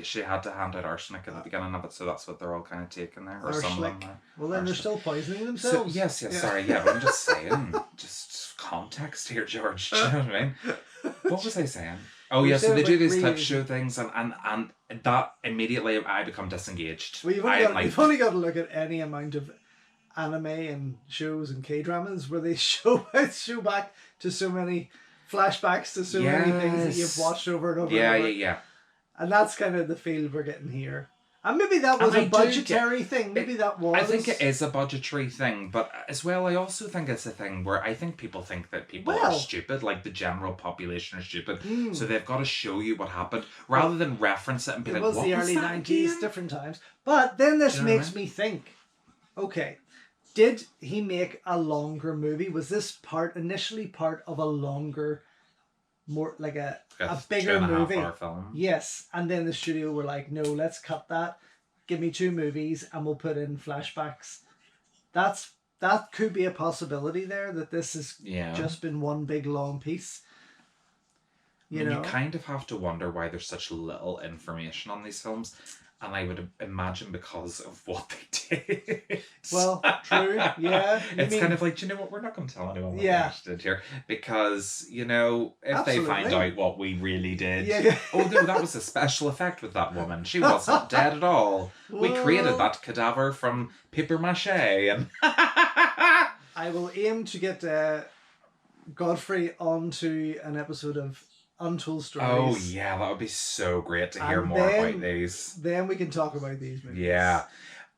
she had to hand out arsenic at the beginning of it, so that's what they're all kind of taking there. Or some of them.
Well, then they're still poisoning themselves.
So, sorry, but I'm just saying, just context here, George. Do you know what I mean? What was I saying? Oh yeah, so they do these clip show things, and that immediately I become disengaged.
Well, you've only got to look at any amount of anime and shows and K-dramas where they show back to so many flashbacks to so many things that you've watched over and over and over.
Yeah.
And that's kind of the feel we're getting here. And maybe that was a budgetary thing. Maybe that was.
I think it is a budgetary thing, but as well, I also think it's a thing where I think people think that people are stupid, like the general population are stupid, so they've got to show you what happened rather than reference it and be like, what was
the early 90s, different times. But then this makes me think, okay, did he make a longer movie? Was this initially part of a longer, more like a bigger movie?
2.5 hour film.
Yes, and then the studio were like, no, let's cut that. Give me 2 movies, and we'll put in flashbacks. That could be a possibility there. That this has just been one big long piece. You know,
you kind of have to wonder why there's such little information on these films. And I would imagine because of what they did.
Well, true, yeah.
It's kind of like, do you know what, we're not going to tell anyone what we actually did here. Because, you know, if they find out what we really did.
Yeah.
Oh, no, that was a special effect with that woman. She wasn't dead at all. We created that cadaver from paper mache. And
I will aim to get Godfrey onto an episode of Untold Stories.
Oh yeah, that would be so great to hear more about these.
Then we can talk about these movies.
Yeah.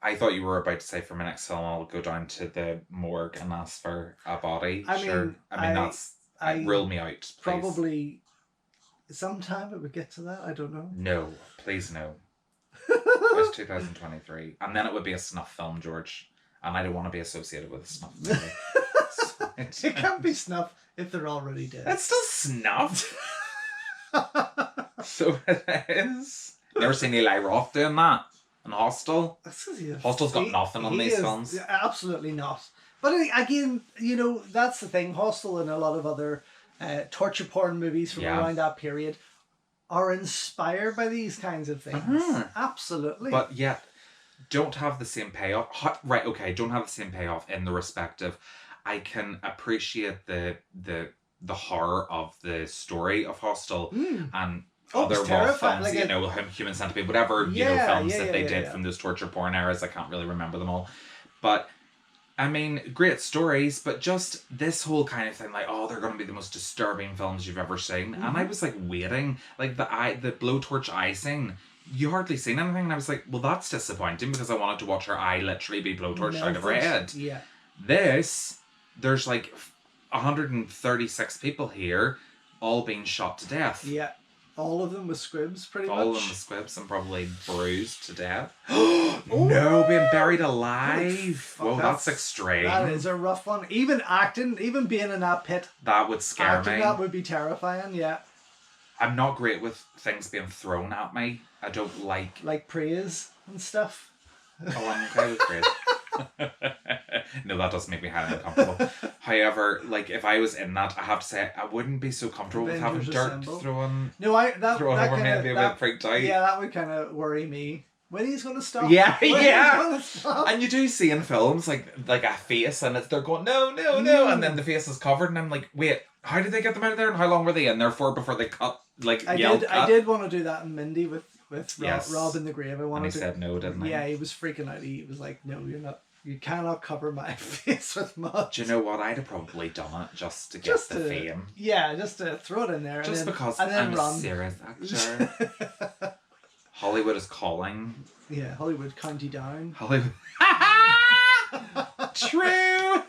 I thought you were about to say for my next film I'll go down to the morgue and ask for a body. I mean that's rule me out, please.
Probably sometime it would get to that, I don't know.
No, please no. It's 2023. And then it would be a snuff film, George. And I don't want to be associated with a snuff movie.
It can't be snuff if they're already dead.
It's still snuff. So it is. Never seen Eli Roth doing that in Hostel. Hostel's got nothing on these films.
Absolutely not. But again, you know, that's the thing. Hostel and a lot of other torture porn movies from around that period are inspired by these kinds of things. Absolutely.
But yet, don't have the same payoff. Right, okay, don't have the same payoff in the respect of, I can appreciate the horror of the story of Hostel and other raw films, like Human Centipede, whatever films that they did from those torture porn eras. I can't really remember them all, but I mean, great stories. But just this whole kind of thing, like, oh, they're going to be the most disturbing films you've ever seen, and I was like waiting, like the blowtorch eye scene. You hardly seen anything, and I was like, well, that's disappointing because I wanted to watch her eye literally be blowtorched out of her head.
Yeah.
There's like 136 people here, all being shot to death.
Yeah. All of them with squibs, pretty much.
All of them with squibs and probably bruised to death. No, being buried alive. Whoa, that's extreme.
That is a rough one. Even being in that pit.
That would scare me.
That would be terrifying, yeah.
I'm not great with things being thrown at me. I don't like...
Like praise and stuff.
Oh, I'm okay with praise. No, that does make me highly uncomfortable. However, like if I was in that, I have to say I wouldn't be so comfortable with having dirt thrown.
No, thrown
over me. I'd be a bit freaked out.
Yeah, that would kind of worry me. When he's going to stop?
Yeah, And you do see in films like a face, and they're going no, and then the face is covered, and I'm like, wait, how did they get them out of there, and how long were they in there for before they cut? I
did want to do that in Mindy with Rob in the Grave.
And he said no, didn't he?
Yeah, he was freaking out. He was like, no, you're not. You cannot cover my face with mud.
Do you know what? I'd have probably done it just to get the fame.
Yeah, just to throw it in there.
Just because I'm a serious actor. Hollywood is calling.
Yeah, Hollywood County Down.
Hollywood. True.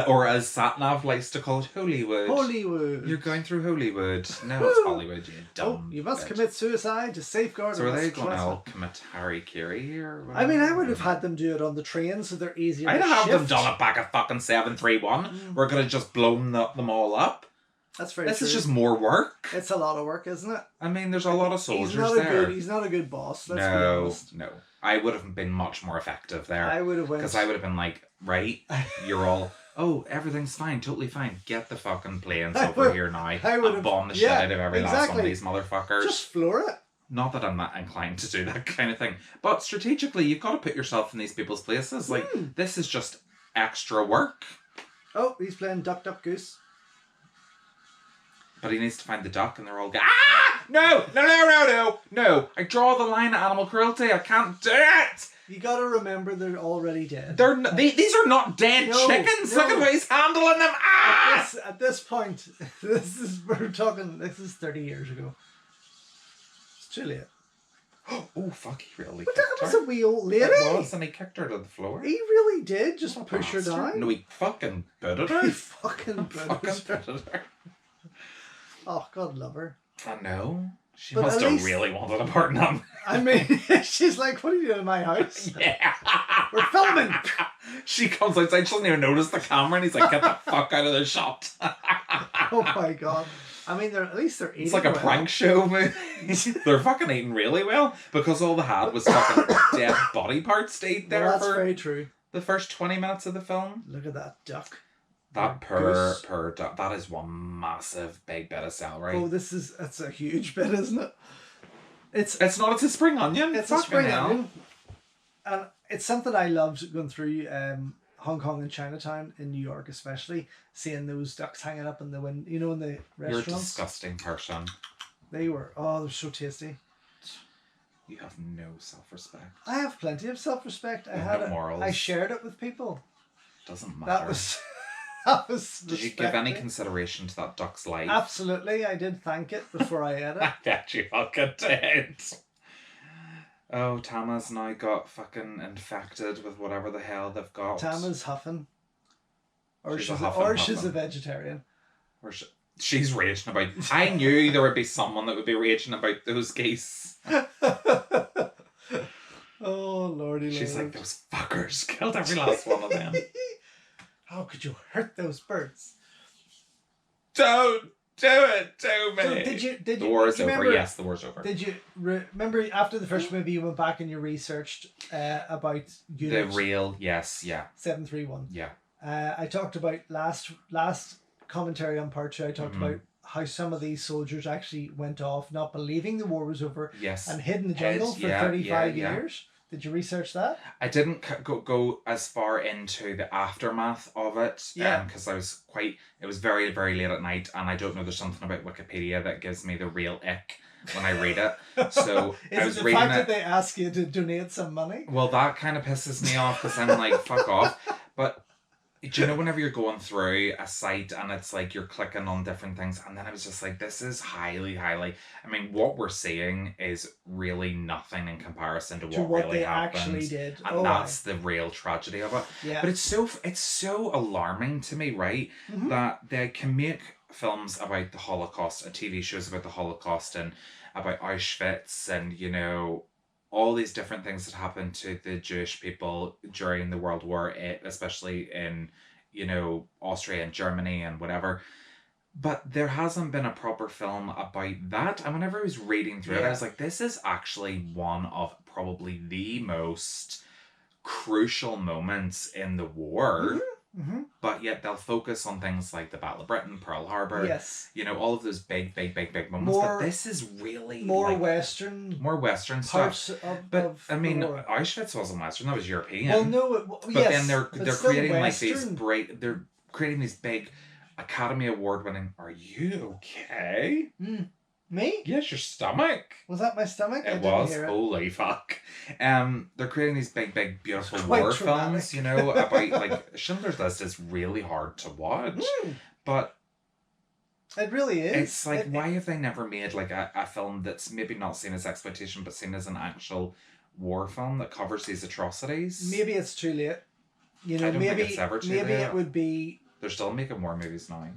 Or as Satnav likes to call it, Hollywood.
Hollywood.
You're going through Hollywood. No, it's Hollywood, you dumb
you must
bitch.
commit suicide to safeguard.
So are they going to all commit harikiri here?
I mean, I would have had them do it on the train so they're easier
I'd
to
have
shift.
them done it back at fucking 731. We're going to just blown them all up.
That's very
This
true.
is just more work.
It's a lot of work, isn't it?
I mean, there's a lot of soldiers
He's not a good boss, let's be
No,
honest.
no. I would have been much more effective there.
I would have went...
Because I would have been like, right, you're all, oh, everything's fine, totally fine. Get the fucking planes over here now. And bomb the shit out of every last one of these motherfuckers.
Just floor it.
Not that I'm that inclined to do that kind of thing. But strategically, you've got to put yourself in these people's places. Like, this is just extra work.
Oh, he's playing Duck Duck Goose.
But he needs to find the duck, and they're all going, ah! No! I draw the line at animal cruelty. I can't do it!
You gotta remember they're already dead.
These are not dead chickens. Look at how he's handling them. Ah!
At this point, this is 30 years ago. It's too late.
Oh, fuck, he really
But
kicked
that was
her.
a wee old lady.
It was, and he kicked her to the floor.
He really did just
What a
push her
bastard.
down.
No, he fucking booted her.
He fucking booted her.
booted her.
Oh, God love her.
I know. She
But
must
at
have
least-
really wanted a part in him.
I mean, she's like, what are you doing in my house?
Yeah.
We're filming.
She comes outside, she doesn't even notice the camera, and he's like, get the fuck out of the shot.
Oh my God. I mean, at least they're eating.
It's like a
well.
prank show movie. They're fucking eating really well because all they had was fucking dead body parts to eat there
Well, that's
for
very true.
the first 20 minutes of the film.
Look at that duck.
That
Goose.
per duck, that is one massive big bit of celery.
Oh, that's a huge bit, isn't it? It's
a spring onion.
a
Fucking
spring
hell.
onion. And it's something I loved going through Hong Kong and Chinatown in New York, especially seeing those ducks hanging up in the window, in the
You're a
restaurants.
disgusting person.
They're so tasty.
You have no self-respect.
I have plenty of self-respect. I
You
had
have no
it.
morals.
I shared it with people.
Doesn't matter.
That was that was.
Did you give any
respect.
consideration to that duck's life?
Absolutely, I did thank it before I ate it.
I bet you fucking did. Oh, Tama's now got fucking infected with whatever the hell they've got.
Tama's huffing. Or
She's a
she's
huffing.
a vegetarian.
Or she's raging about. I knew there would be someone that would be raging about those geese.
Oh lordy,
She's
lord.
like, those fuckers killed every last one of them.
How could you hurt those birds?
Don't do it to me.
So did you
The war is
do you
over.
remember-
Yes, the war's over.
Did you remember after the first movie you went back and you researched about
The
Unit
real, yes, yeah,
731?
yeah.
I talked about last commentary on part 2. I talked about how some of these soldiers actually went off not believing the war was over
Yes.
and hid in the jungle for
yeah,
35
yeah.
years. Did you research that?
I didn't go as far into the aftermath of it,
Yeah.
because it was very, very late at night, and I don't know, there's something about Wikipedia that gives me the real ick when I read it. So I
Is
was
it the
reading
fact
it.
that they ask you to donate some money?
Well, that kind of pisses me off because I'm like, fuck off. But do you know whenever you're going through a site and it's like you're clicking on different things, and then I was just like, this is highly, I mean, what we're seeing is really nothing in comparison to what really
they
happened.
actually did.
And that's the real tragedy of it.
Yeah.
But it's so alarming to me, right?
Mhm.
That they can make films about the Holocaust and TV shows about the Holocaust and about Auschwitz and, all these different things that happened to the Jewish people during the World War, especially in, Austria and Germany and whatever. But there hasn't been a proper film about that. And whenever I was reading through it, I was like, this is actually one of probably the most crucial moments in the war.
Mm-hmm.
But yet they'll focus on things like the Battle of Britain, Pearl Harbor,
Yes.
all of those big moments.
More-
but this is really
More
like,
Western
more Western
parts
stuff.
of
But
of
I mean,
the war.
Auschwitz wasn't Western; that was European.
Well, no,
but
yes,
then they're
but still
creating like these
Western.
they're creating these big Academy Award winning. Are you okay?
Me?
Yes, your stomach.
Was that my stomach? I
It
didn't
was.
hear it.
Holy fuck. They're creating these big, beautiful
Quite
war
traumatic.
films, about like Schindler's List is really hard to watch. But
It really is.
it's like, why have they never made like a film that's maybe not seen as exploitation but seen as an actual war film that covers these atrocities?
Maybe it's too late. You know,
I don't think it's ever too late.
it would be.
They're still making more movies now.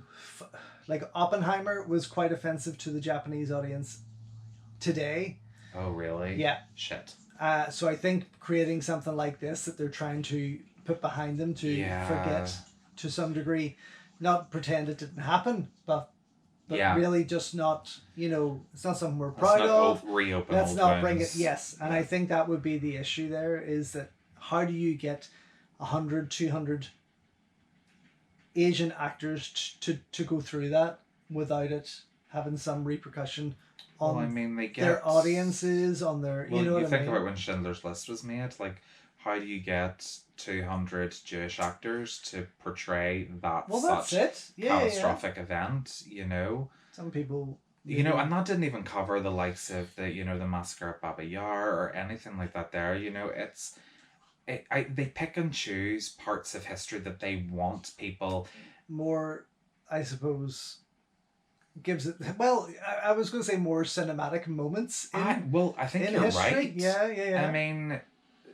Like Oppenheimer was quite offensive to the Japanese audience today.
Oh really?
Yeah.
Shit.
So I think creating something like this that they're trying to put behind them to forget to some degree, not pretend it didn't happen, but really just not, you know, it's not something we're proud of.
Reopen
Let's
old
not
wounds.
bring it. Yes, and I think that would be the issue there, is that how do you get 100, 200 Asian actors to go through that without it having some repercussion on their audiences, on their, you know what I mean?
You think about when Schindler's List was made, like, how do you get 200 Jewish actors to portray catastrophic event, you know?
Some people...
You know, and that didn't even cover the likes of the, you know, the Massacre at Baba Yar or anything like that there, you know, they pick and choose parts of history that they want people...
More, I suppose... gives it, well, I was going to say more cinematic moments
I think you're
history.
right.
Yeah.
I mean,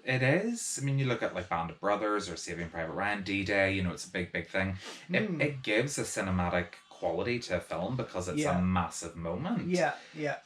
it is. I mean, you look at like Band of Brothers or Saving Private Ryan, D-Day, you know, it's a big thing. It gives a cinematic quality to a film because it's a massive moment.
Yeah.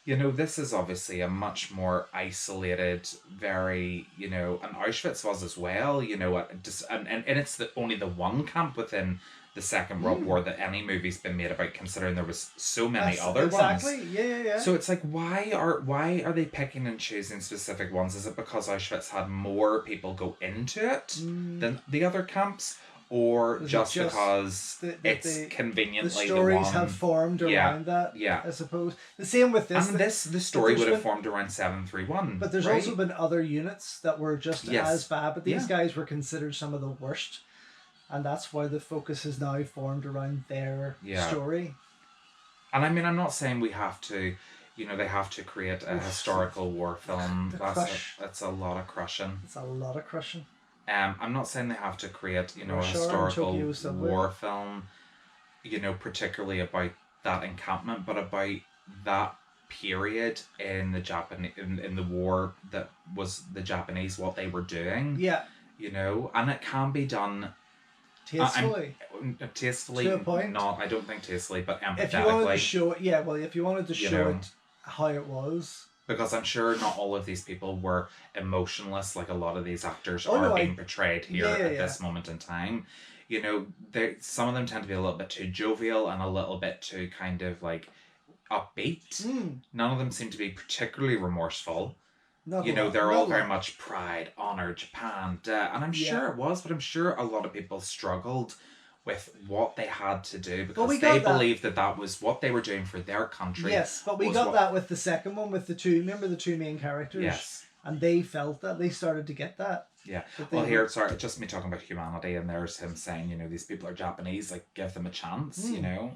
You know, this is obviously a much more isolated, very, you know, and Auschwitz was as well, you know, and it's only the one camp within the Second World War that any movie's been made about, considering there was so many other ones.
Exactly. Yeah.
So it's like, why are they picking and choosing specific ones? Is it because Auschwitz had more people go into it than the other camps, or just because it's conveniently
the stories
the one
have formed around that?
Yeah,
I suppose the same with this.
And the story would have formed around 731.
But there's also been other units that were just as bad, but these guys were considered some of the worst. And that's why the focus is now formed around their story. And
I mean, I'm not saying we have to, you know, they have to create a historical war film. That's a lot of crushing.
It's a lot of crushing.
I'm not saying they have to create, you know, a historical war film, you know, particularly about that encampment, but about that period in the in the war that was the Japanese, what they were doing.
Yeah.
You know, and it can be done tastefully
to a point.
I don't think tastefully, but empathetically.
If you wanted to show it, if you wanted to show it how it was.
Because I'm sure not all of these people were emotionless like a lot of these actors are being portrayed here at this moment in time. You know, some of them tend to be a little bit too jovial and a little bit too kind of like upbeat. None of them seem to be particularly remorseful. They're all very much pride, honor, Japan, and I'm sure it was, but I'm sure a lot of people struggled with what they had to do because they believed that was what they were doing for their country.
Yes, but we got that with the second one with the two main characters.
Yes.
And they felt that, they started to get that.
Yeah. Well, here, sorry, just me talking about humanity, and there's him saying, you know, these people are Japanese, like, give them a chance, you know,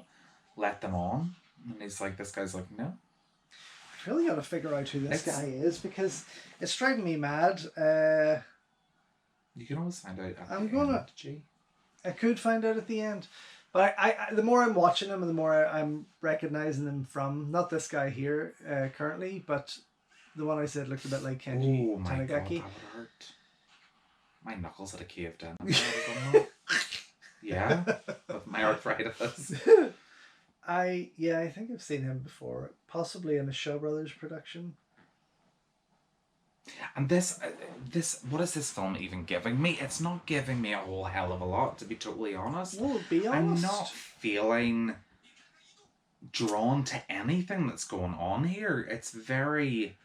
let them on. And he's like, this guy's like, no.
I really got to figure out who this guy is because it's driving me mad.
You can always find out at
the end. I could find out at the end. But I the more I'm watching him and the more I'm recognizing him from, not this guy here currently, but the one I said looked a bit like Kenji Tanigaki.
God, that would hurt. My knuckles had a caved in. Yeah, with my arthritis.
I think I've seen him before, possibly in a Shaw Brothers production.
And this, what is this film even giving me? It's not giving me a whole hell of a lot, to be totally honest.
Well, be honest.
I'm not feeling drawn to anything that's going on here. It's very...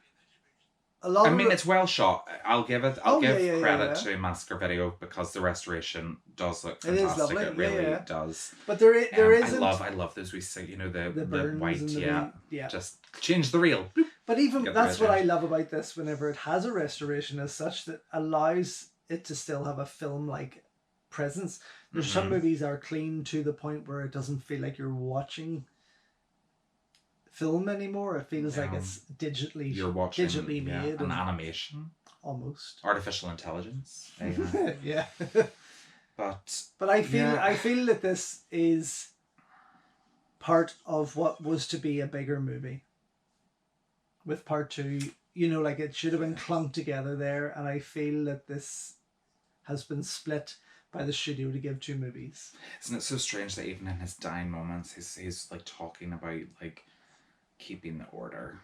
it's well shot. I'll give credit to Massacre Video because the restoration does look fantastic.
It is lovely.
It really does.
But there isn't...
I love those we see, you know, the white,
yeah.
Just change the reel.
But even that's what I love about this. Whenever it has a restoration as such that allows it to still have a film-like presence. There's some movies are clean to the point where it doesn't feel like you're watching film anymore. It feels like it's digitally made,
an animation,
almost
artificial intelligence.
Yeah.
But
I feel that this is part of what was to be a bigger movie. With part 2, you know, like it should have been clumped together there, and I feel that this has been split by the studio to give 2 movies.
Isn't it so strange that even in his dying moments, he's like talking about like keeping the order?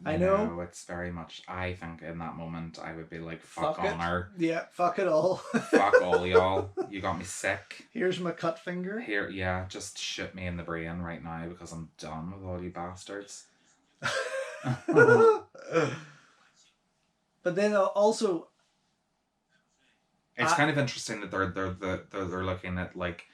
I know.
It's very much. I think in that moment I would be like, fuck
it.
honor.
Yeah, fuck it all.
Fuck all y'all. You got me sick.
Here's my cut finger.
Here, yeah, just shoot me in the brain right now because I'm done with all you bastards.
But then also,
it's kind of interesting that they're looking at like,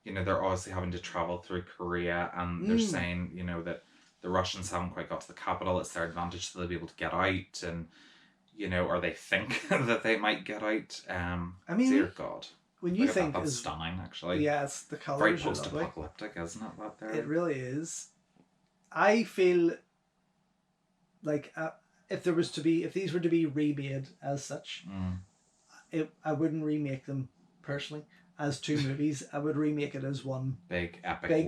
they're obviously having to travel through Korea, and they're saying that the Russians haven't quite got to the capital. It's their advantage, so they'll be able to get out, and or they think that they might get out.
I mean,
dear God,
when you think
that's stunning, actually.
Yes, the colors
very
are
post-apocalyptic, isn't it? That there,
it really is. I feel like if these were to be remade as such, I wouldn't remake them personally as 2 movies. I would remake it as one
big
epic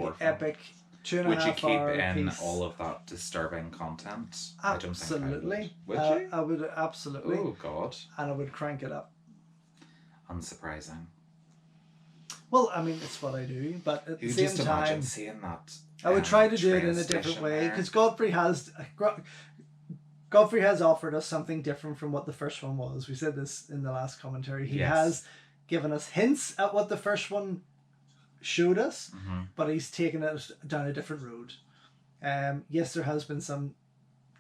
2.5
Would you keep in
piece.
all of that disturbing content?
Absolutely.
I don't think I would. Would you?
I would absolutely.
Oh God.
And I would crank it up.
Unsurprising.
Well, I mean, it's what I do, but at the same time,
imagine seeing that.
I would try to do it in a different way, because Godfrey has offered us something different from what the first one was. We said this in the last commentary. He has given us hints at what the first one showed us, but he's taken it down a different road. Yes, there has been some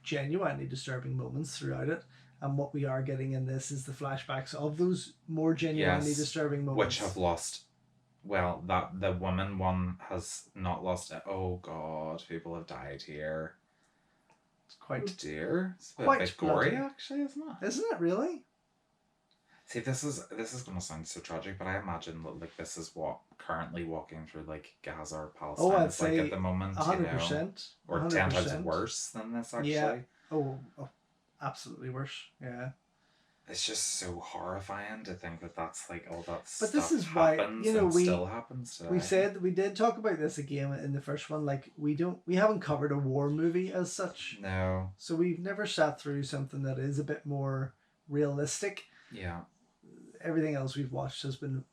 genuinely disturbing moments throughout it, and what we are getting in this is the flashbacks of those more genuinely disturbing moments,
which have lost. Well, that the woman one has not lost it. Oh God, people have died here.
It's quite
dear. It's a
quite
bit gory, actually, isn't it?
Isn't it really?
See, this is gonna sound so tragic, but I imagine that like this is what currently walking through like Gaza or Palestine is like at the moment.
100%.
Or 10 times worse than this, actually.
Yeah. Oh, absolutely worse. Yeah.
It's just so horrifying to think that that's like all that stuff.
But this is why
still happens today.
We did talk about this again in the first one. Like we haven't covered a war movie as such.
No.
So we've never sat through something that is a bit more realistic.
Yeah.
Everything else we've watched has been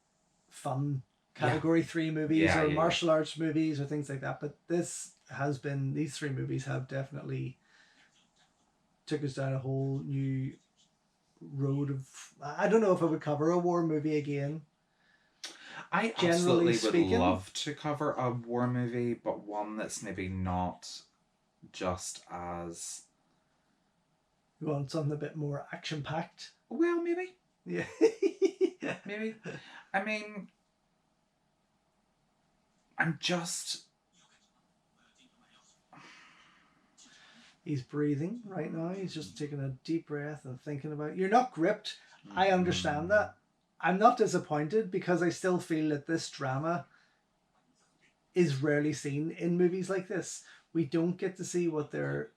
fun category 3 movies or martial arts movies or things like that. But these 3 movies have definitely took us down a whole new road of. I don't know if I would cover a war movie again.
I absolutely would love to cover a war movie, but one that's maybe not just as.
You want something a bit more action packed?
Well, maybe.
Yeah.
Maybe. I mean, I'm just.
He's breathing right now. He's just taking a deep breath and thinking about it. You're not gripped. I understand that. I'm not disappointed because I still feel that this drama is rarely seen in movies like this. We don't get to see what their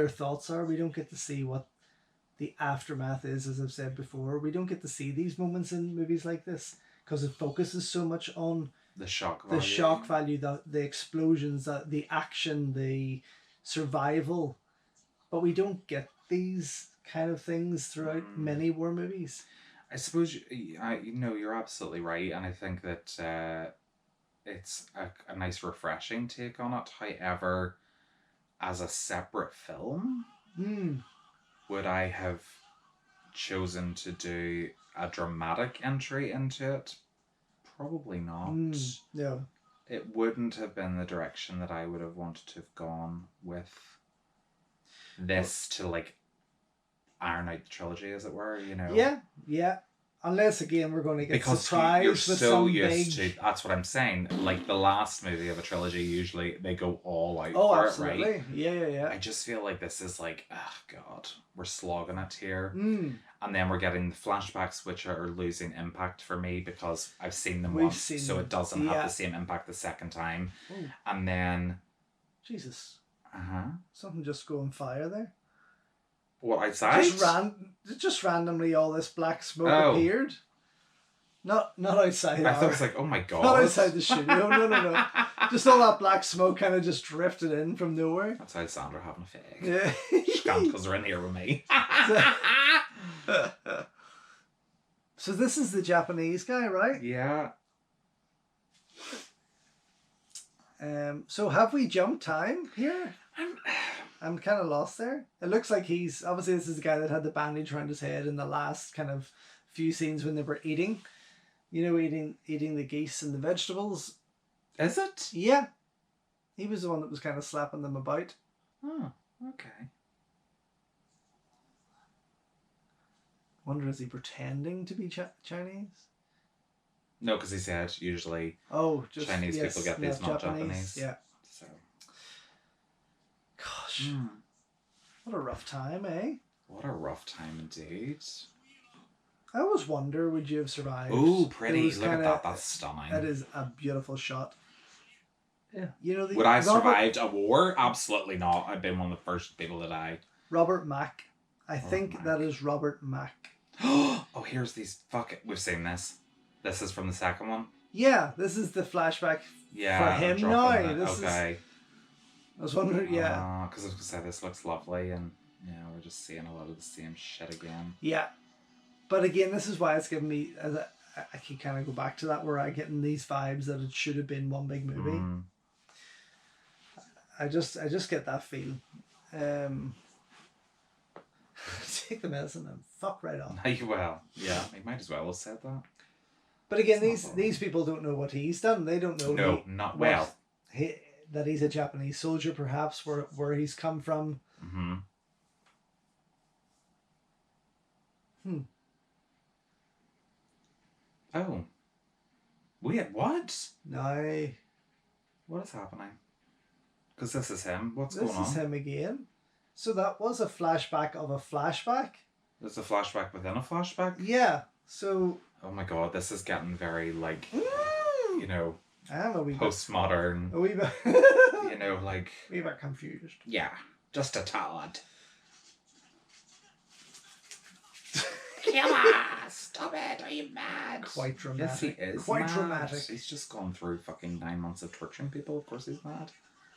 thoughts are. We don't get to see what the aftermath is, as I've said before. We don't get to see these moments in movies like this because it focuses so much on
the shock
value, the explosions, the action, the survival, but we don't get these kind of things throughout many war movies.
I suppose you're absolutely right, and I think that it's a nice refreshing take on it. However, as a separate film, would I have chosen to do a dramatic entry into it? Probably not.
No.
It wouldn't have been the direction that I would have wanted to have gone with this to like iron out the trilogy, as it were,
Yeah. Unless again we're going to get
because
surprised
you're
with
so
some
used
big.
to. That's what I'm saying. Like the last movie of a trilogy, usually they go all out
Oh,
for
absolutely.
it, right?
Yeah.
I just feel like this is like, oh God, we're slogging it here.
And
then we're getting the flashbacks, which are losing impact for me because I've seen them once, so it doesn't have the same impact the second time.
Ooh.
And then,
Jesus,
something
just go on fire there.
What outside?
Just randomly, all this black smoke appeared. Not outside.
I thought it was like, oh my God.
Not outside the studio. No. Just all that black smoke kind of just drifted in from nowhere.
That's how Sandra having a fag.
Yeah.
She can't because they're in here with me.
So this is the Japanese guy, right?
Yeah.
So have we jumped time here? I'm kind of lost there. It looks like he's... Obviously, this is the guy that had the bandage around his head in the last kind of few scenes when they were eating. You know, eating the geese and the vegetables.
Is it?
Yeah. He was the one that was kind of slapping them about.
Oh, okay.
Wonder, is he pretending to be Chinese?
No, because he said usually
just
Chinese people get these, not Japanese.
Yeah.
So.
Gosh. What a rough time, eh?
What a rough time indeed.
I always wonder, would you have survived?
Ooh, pretty. Look at that. That's stunning.
That is a beautiful shot.
Yeah.
You know,
would I have survived a war? Absolutely not. I've been one of the first people to die.
Robert Mack. I think that is Robert Mack.
Oh, here's these. Fuck it. We've seen this. This is from the second one.
Yeah, this is the flashback for him now. I was wondering, yeah.
Because I was going to say, this looks lovely, and we're just seeing a lot of the same shit again.
Yeah. But again, this is why it's given me, I can kind of go back to that, where I get in these vibes that it should have been one big movie. I just get that feel. Take the medicine and fuck right off.
Well, yeah, he might as well have said that.
But again, these people don't know what he's done. They don't know.
No, not well.
That he's a Japanese soldier, perhaps, where he's come from.
Oh. Wait, what?
No.
What is happening? Because this is him. What's going on?
This is him again. So that was a flashback of a flashback?
There's a flashback within a flashback?
Yeah. So...
Oh my god, this is getting very, like, you know,
I'm a wee
postmodern.
A wee bit.
You know, like...
A wee bit confused.
Yeah, just a tad.
Come on, stop it, are you mad?
Quite dramatic.
Yes, he is.
Quite
mad.
dramatic.
He's just gone through fucking 9 months of torturing people. Of course he's mad.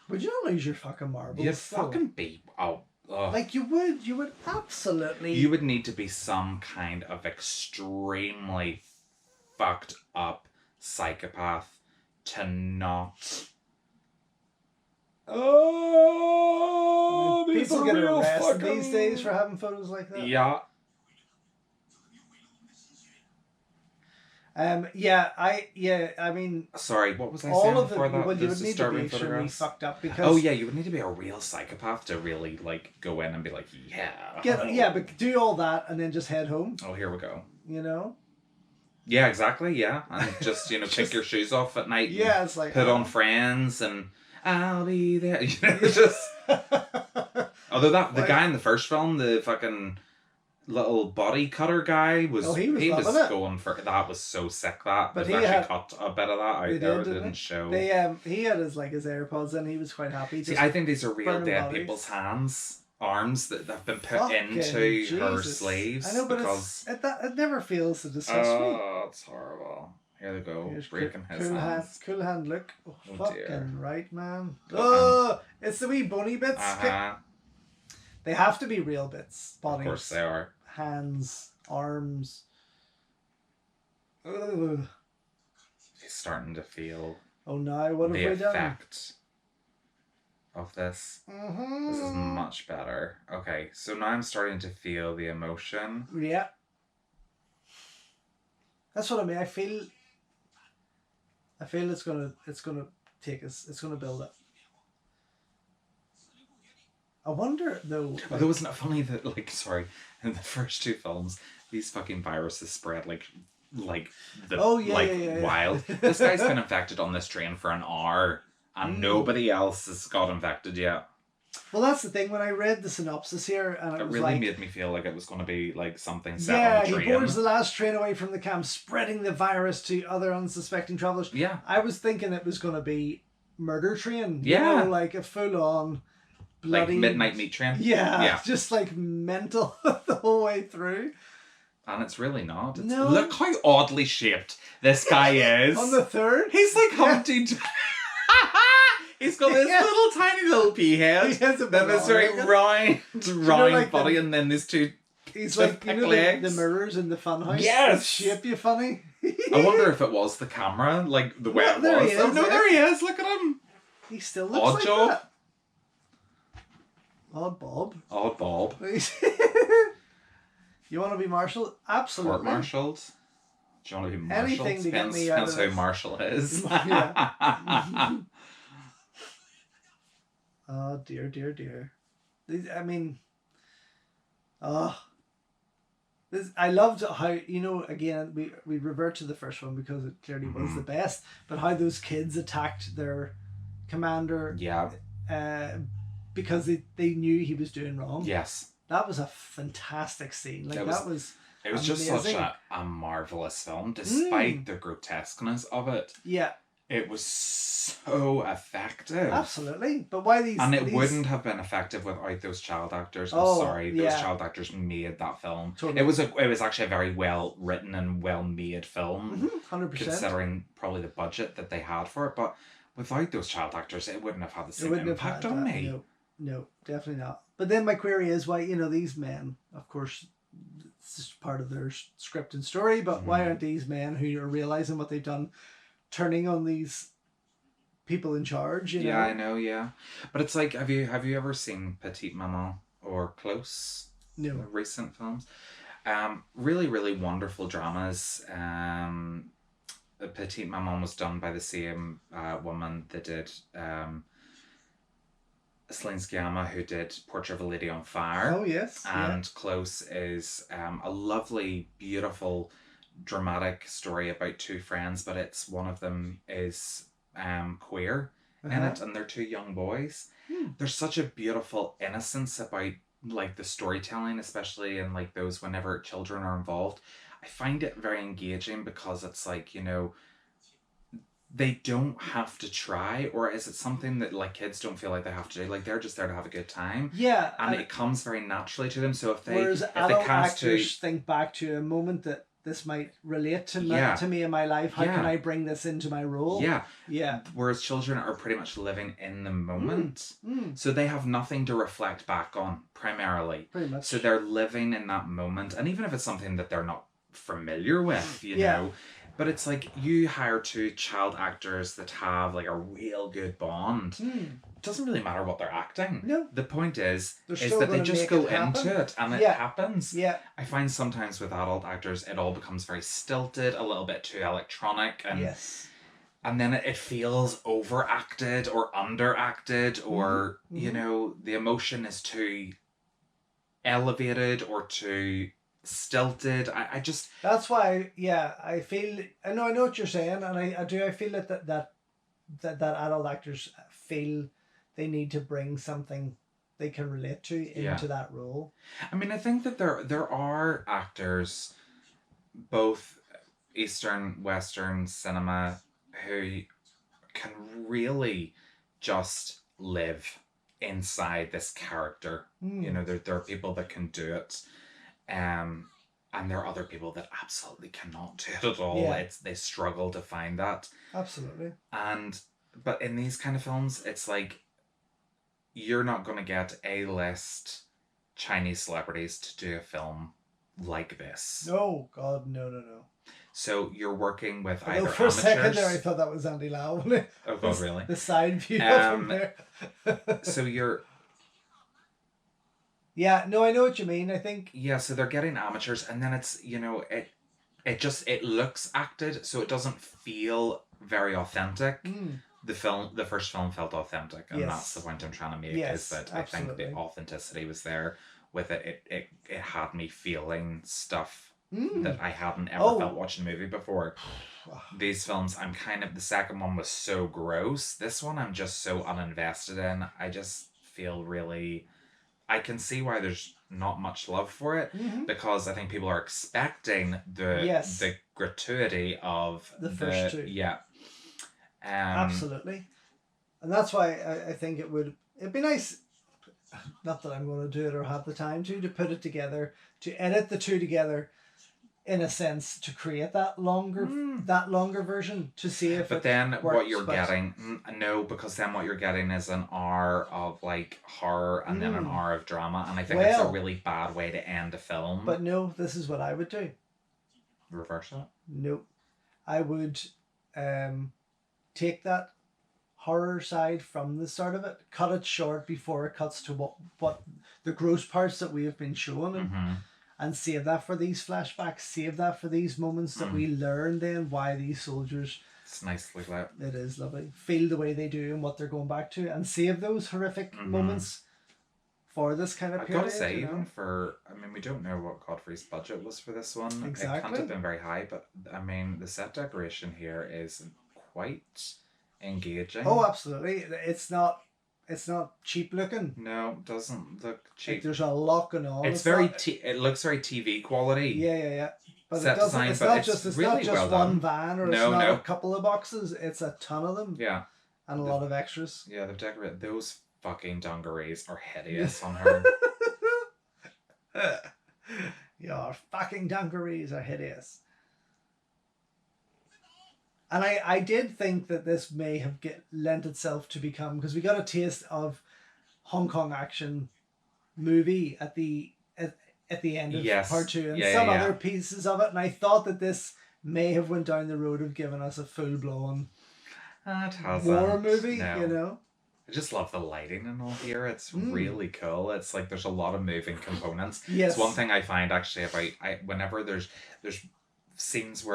Would you not lose your fucking marbles?
You'd fucking be... Oh.
Like you would absolutely...
You would need to be some kind of extremely fucked up psychopath to not...
Oh, people get arrested these days for having photos like that.
Yeah.
I mean...
Sorry, what was I saying
all of
before that?
Well, you would need to be extremely fucked up because...
Oh, yeah, you would need to be a real psychopath to really, like, go in and be like,
yeah, but do all that and then just head home.
Oh, here we go.
You know?
Yeah, exactly, yeah. And just, you know, kick your shoes off at night.
Yeah, it's like...
Put on Friends and I'll be there. You know, just... Although the guy in the first film, the fucking... little body cutter guy was he was going for that. Was so sick that but he actually cut a bit of that out there. It didn't show.
He had his AirPods and he was quite happy.
See, I think these are real dead people's arms that have been put into her sleeves.
I know, but it never feels to disgust me.
Oh, it's horrible. Here they go. Here's breaking his hands.
Cool hand look. Oh, fucking dear. Right, man. It's the wee bunny bits. They have to be real bits. Bodies.
Of course they are.
Hands, arms. Ugh.
He's starting to feel.
Oh no! What have we done?
The effect of this. This is much better. Okay, so now I'm starting to feel the emotion.
Yeah. That's what I mean. I feel it's gonna take us. It's gonna build up. I wonder though.
Although isn't it funny that in the first two films these fucking viruses spread like wild. This guy's been infected on this train for an hour and nobody else has got infected yet.
Well, that's the thing. When I read the synopsis here, and it was
really made me feel like it was going to be like something set on the train.
He boards the last train away from the camp, spreading the virus to other unsuspecting travelers.
Yeah, I
was thinking it was going to be Murder Train.
Yeah,
you know, like a full-on bloody
like Midnight Meat Train.
Yeah, just like mental the whole way through.
And it's really not. Look how oddly shaped this guy is.
On the third,
he's like Humpty. He's got this little tiny little pea head. Then this very round body, and then these two
He's like, you know, the mirrors in the funhouse.
Yes,
shape you funny.
I wonder if it was the camera, like the way it
there
was.
He is,
oh no,
yeah.
there he is! Look at him.
He still looks
Odd
like
job.
that. Odd Bob.
Odd Bob.
You want to be Marshall? Absolutely.
Court-martialed. Do you want to be Marshall?
Anything to get me out of
Depends how Marshall is.
Yeah. Oh dear, dear, dear. I mean, I loved how, you know, again, we revert to the first one because it clearly was the best, but how those kids attacked their commander.
Yeah.
Because they knew he was doing wrong.
Yes.
That was a fantastic scene. Like, that was
It was
amazing.
just such a marvellous film, despite the grotesqueness of it.
Yeah.
It was so effective.
Absolutely. But why these...
And it wouldn't have been effective without those child actors. I'm sorry. Those child actors made that film.
Totally.
It was actually a very well written and well made film.
100%.
Considering probably the budget that they had for it. But without those child actors, it wouldn't have had the same impact on me.
No, definitely not. But then my query is why, you know, these men, of course, it's just part of their script and story, but why aren't these men who are realizing what they've done turning on these people in charge? You know?
I know, yeah. But it's like, have you ever seen Petite Maman or Close?
No.
Recent films? Really, really wonderful dramas. Petite Maman was done by the same woman that did Celine Sciamma, who did Portrait of a Lady on Fire.
Oh, yes.
And Close is a lovely, beautiful, dramatic story about two friends, but it's one of them is queer in it, and they're two young boys. There's such a beautiful innocence about like the storytelling, especially in like those whenever children are involved. I find it very engaging because it's like, you know, they don't have to try, or is it something that like kids don't feel like they have to do? Like they're just there to have a good time.
Yeah.
And it comes very naturally to them. So if they
whereas
if
adult
they cast
actors think back to a moment that this might relate to me in my life. How can I bring this into my role?
Yeah.
Yeah.
Whereas children are pretty much living in the moment. So they have nothing to reflect back on primarily.
Pretty much.
So they're living in that moment. And even if it's something that they're not familiar with, you know, but it's like you hire two child actors that have like a real good bond. It doesn't really matter what they're acting.
No.
The point is
that
they just go into it and it happens.
Yeah.
I find sometimes with adult actors it all becomes very stilted, a little bit too electronic, and and then it feels overacted or underacted, or you know, the emotion is too elevated or too stilted. I just
that's why I feel I know what you're saying, and I feel that adult actors feel they need to bring something they can relate to into that role.
I mean, I think that there are actors, both Eastern, Western cinema, who can really just live inside this character. You know, there are people that can do it. And there are other people that absolutely cannot do it at all. They struggle to find that.
Absolutely.
But in these kind of films, it's like you're not going to get A-list Chinese celebrities to do a film like this.
No, God, no.
So you're working with
Although
either
for
amateurs.
a second there, I thought that was Andy Lau.
Oh God, really?
The side view of him there.
So you're.
Yeah, no, I know what you mean. I think.
Yeah, so they're getting amateurs, and then it's, you know, it looks acted, so it doesn't feel very authentic. The first film felt authentic, and that's the point I'm trying to make, is that I think the authenticity was there with it. It had me feeling stuff that I hadn't ever felt watching a movie before. These films, the second one was so gross. This one I'm just so uninvested in. I just feel really... I can see why there's not much love for it, because I think people are expecting the gratuity of
the first two.
Yeah.
Absolutely. And that's why I think it'd be nice, not that I'm going to do it or have the time to put it together, to edit the two together in a sense, to create that longer version to see if
But
it
then
works,
what you're getting, no, because then what you're getting is an hour of like horror and then an hour of drama, and I think it's a really bad way to end a film.
But no, this is what I would do.
Reverse it?
Nope. I would take that horror side from the start of it, cut it short before it cuts to what the gross parts that we have been shown, and save that for these flashbacks, save that for these moments that we learn then why these soldiers...
It's nicely lit.
It is lovely. Feel the way they do and what they're going back to, and save those horrific moments for this kind of period.
I've got to say, even for... I mean, we don't know what Godfrey's budget was for this one.
Exactly.
It can't have been very high, but I mean, the set decoration here is quite engaging.
Oh, absolutely. It's not cheap looking.
No, it doesn't look cheap.
Like, there's a lot going on.
It's very it looks very TV quality.
Yeah. But
set
it doesn't.
design,
It's
but
not
it's
just
really well
one
done.
van, or
No,
it's not
no.
a couple of boxes. It's a ton of them.
Yeah.
And a lot of extras.
Yeah, they've decorated those fucking dungarees are hideous on her.
Your fucking dungarees are hideous. And I did think that this may have lent itself to become, because we got a taste of Hong Kong action movie at the end of part 2 and some other pieces of it, and I thought that this may have went down the road of giving us a full blown war movie.
No.
You know,
I just love the lighting and all here. It's really cool. It's like there's a lot of moving components.
Yes.
It's one thing I find actually about whenever there's scenes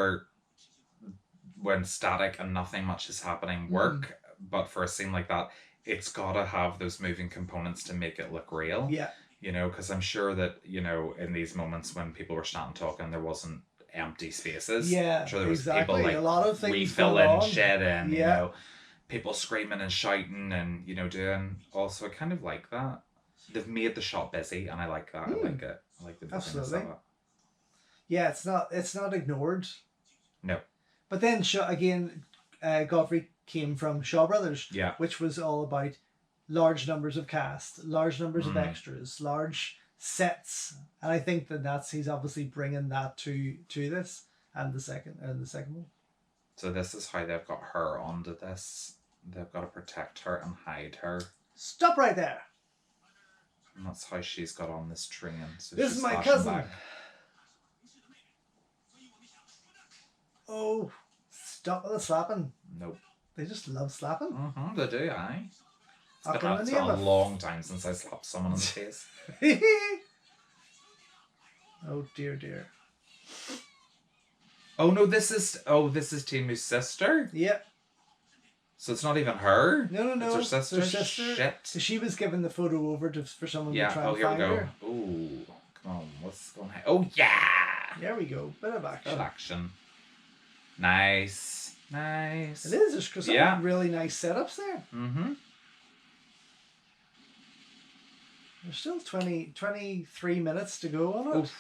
when static and nothing much is happening work, but for a scene like that, it's gotta have those moving components to make it look real.
Yeah.
You know, because I'm sure that, you know, in these moments when people were standing talking, there wasn't empty spaces.
Yeah,
I'm sure there was
exactly.
people like
A lot of things
refilling shit and,
Yeah.
you know, people screaming and shouting and, you know, doing... Also, I kind of like that. They've made the shot busy and I like that. I like it. I like the busyness of it.
Yeah, it's not ignored.
No.
But then, again, Godfrey came from Shaw Brothers, which was all about large numbers of cast, large numbers of extras, large sets, and I think he's obviously bringing that to this and the second one.
So this is how they've got her onto this. They've got to protect her and hide her.
Stop right there.
And that's how she's got on this train. So
This
she's
is my
flashing
cousin.
back.
Oh, stop with the slapping.
Nope.
They just love slapping.
They do, aye.
It's
It's been a long time since I slapped someone in the face.
Oh dear.
Oh no, this is Timu's sister?
Yep.
So it's not even her?
No.
It's her sister?
It's her sister.
Shit.
So she was given the photo over for someone to try and
here we
find
go.
her.
Ooh, come on, what's going on? Oh yeah!
There we go. Bit of action.
Good action. Nice.
It is. There's some really nice setups there.
Mm-hmm.
There's still 23 minutes to go on it.
Oof.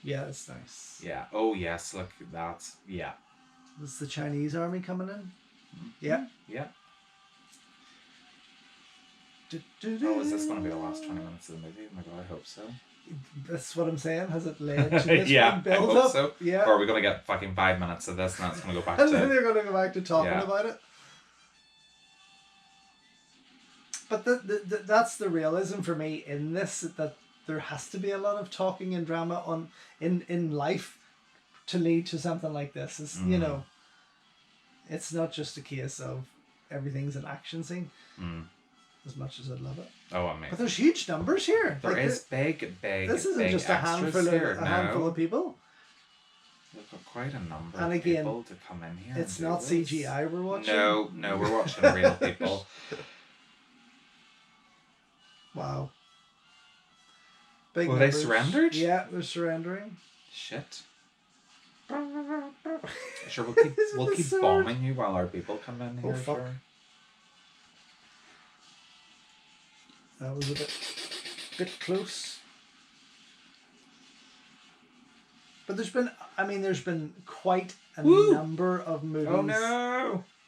Yeah, it's nice.
Yeah. Oh yes, look, that's
This is the Chinese army coming in. Yeah.
Yeah.
Oh,
is this going to be the last 20 minutes of the movie? Oh my god, I hope so.
That's what I'm saying. Has it led to this
Yeah,
big build
I hope
up?
so.
Yeah.
Or are we going to get fucking 5 minutes of this and that's going to go back
And
to...
then they're going to go back to talking
Yeah.
about it. But that's the realism for me in this, that there has to be a lot of talking and drama in life to lead to something like this. It's, you know, it's not just a case of everything's an action scene. As much as I'd love it.
Oh, I mean.
But there's huge numbers here.
There is big
This isn't
big
just a
extras
handful of people.
We've got quite a number
And
of
again,
people to come in here.
It's
and do
not
this.
CGI we're watching.
No, we're watching real people.
Wow. Big
Well, they
numbers.
surrendered?
Yeah, they're surrendering.
Shit. Sure, we'll keep
This is absurd.
bombing you while our people come in here.
Oh, fuck.
Sure.
That was a bit close. But there's been quite a number of movies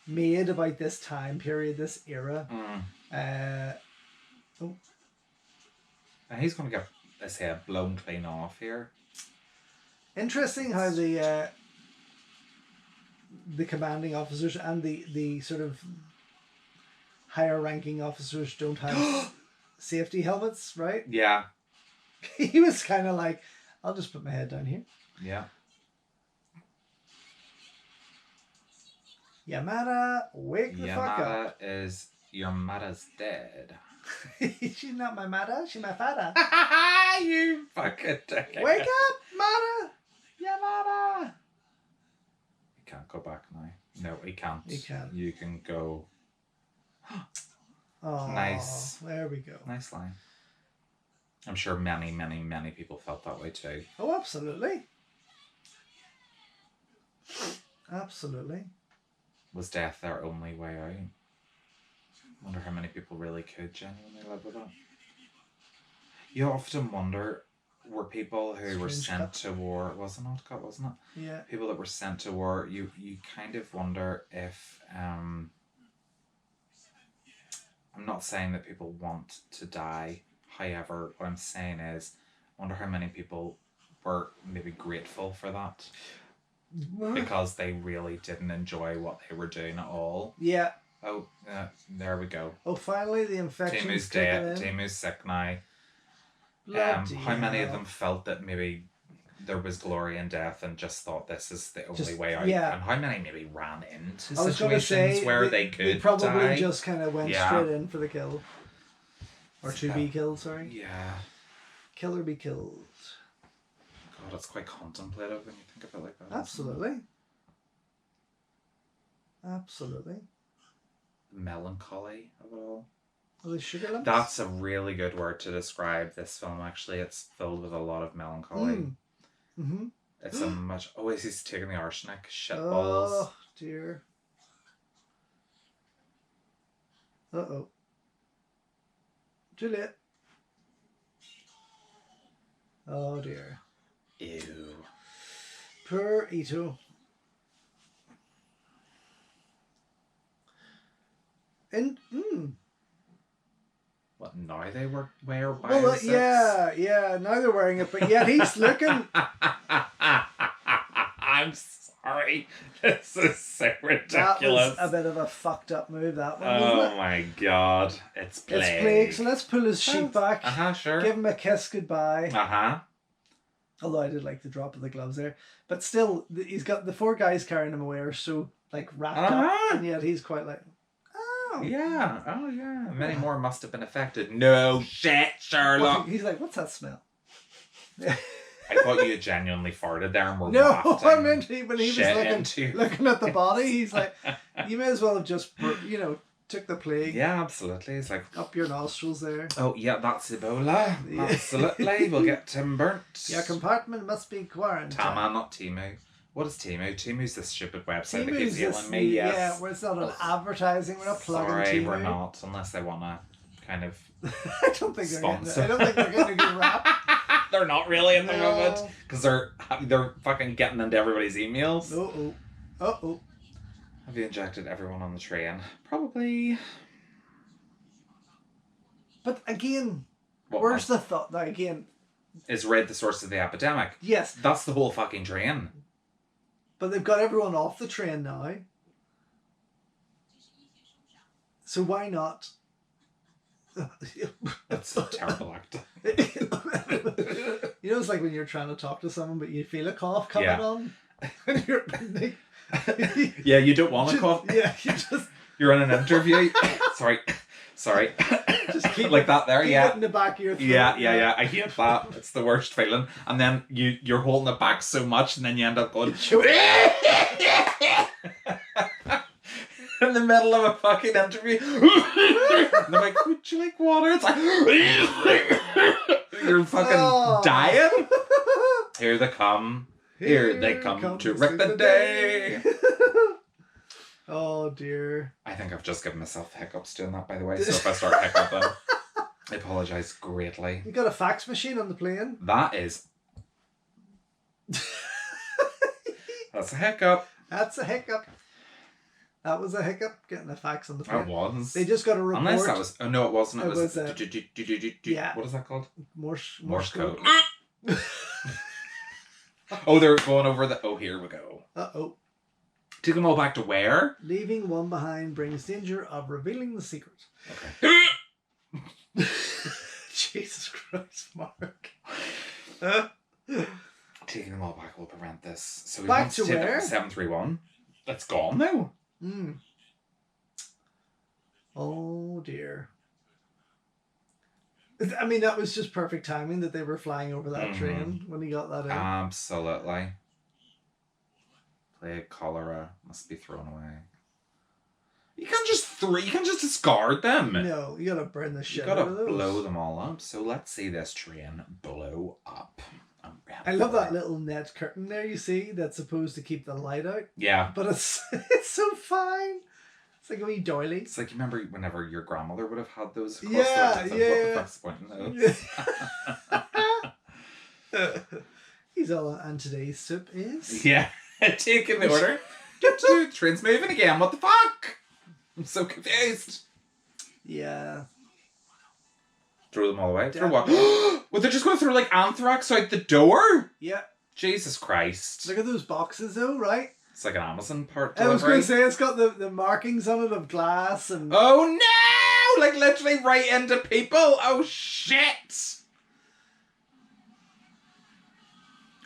made about this time period, this era.
And he's going to get his head blown clean off here.
Interesting how the commanding officers and the sort of higher ranking officers don't have safety helmets, right?
Yeah.
He was kind of like, I'll just put my head down here.
Yeah.
Yamada, wake the fuck up.
Your Mada's dead.
She's not my Mada, she's my fada.
You fucking dick.
Wake up, Mada!
Yamada! You can't go back now. No, he can't.
He can't.
You can go.
Oh,
Nice.
There we go.
Nice line. I'm sure many, many, many people felt that way too.
Oh, absolutely. Absolutely.
Was death their only way out? Wonder how many people really could genuinely live with that. You often wonder, were people who were sent to war, was it not cut, wasn't it?
Yeah.
People that were sent to war, you kind of wonder if, I'm not saying that people want to die. However, what I'm saying is, I wonder how many people were maybe grateful for that. Because they really didn't enjoy what they were doing at all.
Yeah.
Oh, there we go.
Oh, finally the infection's
Timu's
kicking
dead.
in.
Timu's sick now.
Bloody
How many of
hell.
them felt that maybe there was glory in death and just thought this is the only
Just-
way out?
yeah.
And how many maybe ran into
I was going to
situations
say
where they could
probably
die?
just kind of went
Yeah.
straight in for the kill. Or to be
Yeah.
killed, sorry.
Yeah.
Kill or be killed.
God, it's quite contemplative when you think of it like that.
Absolutely. Absolutely.
The melancholy of it all.
Are they sugar lumps?
That's a really good word to describe this film, actually. It's filled with a lot of melancholy.
Mm-hmm.
It's a much... Oh, he's taking the arsenic. Shitballs.
Oh, dear. Uh-oh. Too late. Oh, dear.
Ew.
Poor Ito. And,
What, now they wear
well,
biosix?
yeah, now they're wearing it, but yet he's looking...
I'm sorry. This is so
That
ridiculous.
was a bit of a fucked up move, that one, wasn't
Oh
it?
my god. It's plague.
It's Plague, so let's pull his sheet back.
Sure.
Give him a kiss goodbye.
Uh-huh.
Although I did like the drop of the gloves there. But still, he's got the four guys carrying him away are so, like, wrapped up. And yet he's quite like, oh.
Yeah. Oh, yeah. Many more must have been affected. No shit, Sherlock.
He's like, what's that smell?
I thought you had genuinely farted there and were
No,
wafting
I meant when he was
shit
looking at the body, he's like, you may as well have just, took the plague
Yeah, absolutely. It's like,
up your nostrils there.
oh, yeah, that's Ebola.
Yeah.
Absolutely. We'll get Tim burnt.
Your compartment must be quarantined.
Tama, not Timu. What is Timu? Timu's this stupid website that
Timu's
keeps
this,
yelling me. Yes.
yeah, where it's not an advertising, we're not plugging
Sorry,
Timu.
we're not, unless they want to kind of...
I don't think
Sponsor.
I don't think they're getting a good rap.
They're not really in the
No.
moment, because they're fucking getting into everybody's emails.
Uh-oh.
Have you injected everyone on the train? Probably.
But again,
What
where's the thought? Now again,
is Red the source of the epidemic?
yes,
That's the whole fucking train.
but they've got everyone off the train now. So why not?
That's a terrible act.
You know, it's like when you're trying to talk to someone, but you feel a cough coming
Yeah.
on. And you're,
Yeah, you don't want to cough.
Yeah, you just
You're in an interview. Sorry.
just keep
like
it,
that there,
keep
yeah.
it in the back of your throat.
Yeah. I hate that. It's the worst feeling. And then you're holding it back so much, and then you end up going in the middle of a fucking interview. And they're like, would you like water? It's like you're fucking dying. Here they come. Here they come to wreck the day.
Oh dear.
I think I've just given myself hiccups doing that, by the way. So if I start hiccuping, I apologise greatly.
You got a fax machine on the plane?
That is. That's a hiccup.
That's a hiccup. That was a hiccup, getting the facts on the plate.
It was.
They just got a report.
Unless that was... Oh, no, it wasn't. It was
yeah.
What is that called?
Morse code.
Oh, they're going over the... Oh, here we go.
Uh-oh.
Take them all back to where?
Leaving one behind brings danger of revealing the secret.
Okay.
Jesus Christ, Mark.
Taking them all back will prevent this. So we
Back
want
to
take
where?
731. That's gone now.
Oh dear. I mean, that was just perfect timing that they were flying over that train when he got that in.
Absolutely. Plague, cholera must be thrown away. You can't just discard them.
No, you gotta burn the shit
You
out of
gotta
those.
blow them all up. So let's see this train blow up.
I love that little net curtain there you see that's supposed to keep the light out.
Yeah.
But it's so fine. It's like a wee doily.
It's like, you remember whenever your grandmother would have had those across
Yeah,
the
yeah.
What the fuck's the point in those?
He's all on, and today's soup is?
Yeah. Taking the order. Train's moving again. What the fuck? I'm so confused.
Yeah.
Throw them all away. For what? Well, they're just going to throw like anthrax out the door?
Yeah.
Jesus Christ.
Look at those boxes though, right?
It's like an Amazon part
I was
delivery.
going to say, it's got the markings on it of glass and...
Oh no! Like literally right into people. Oh shit!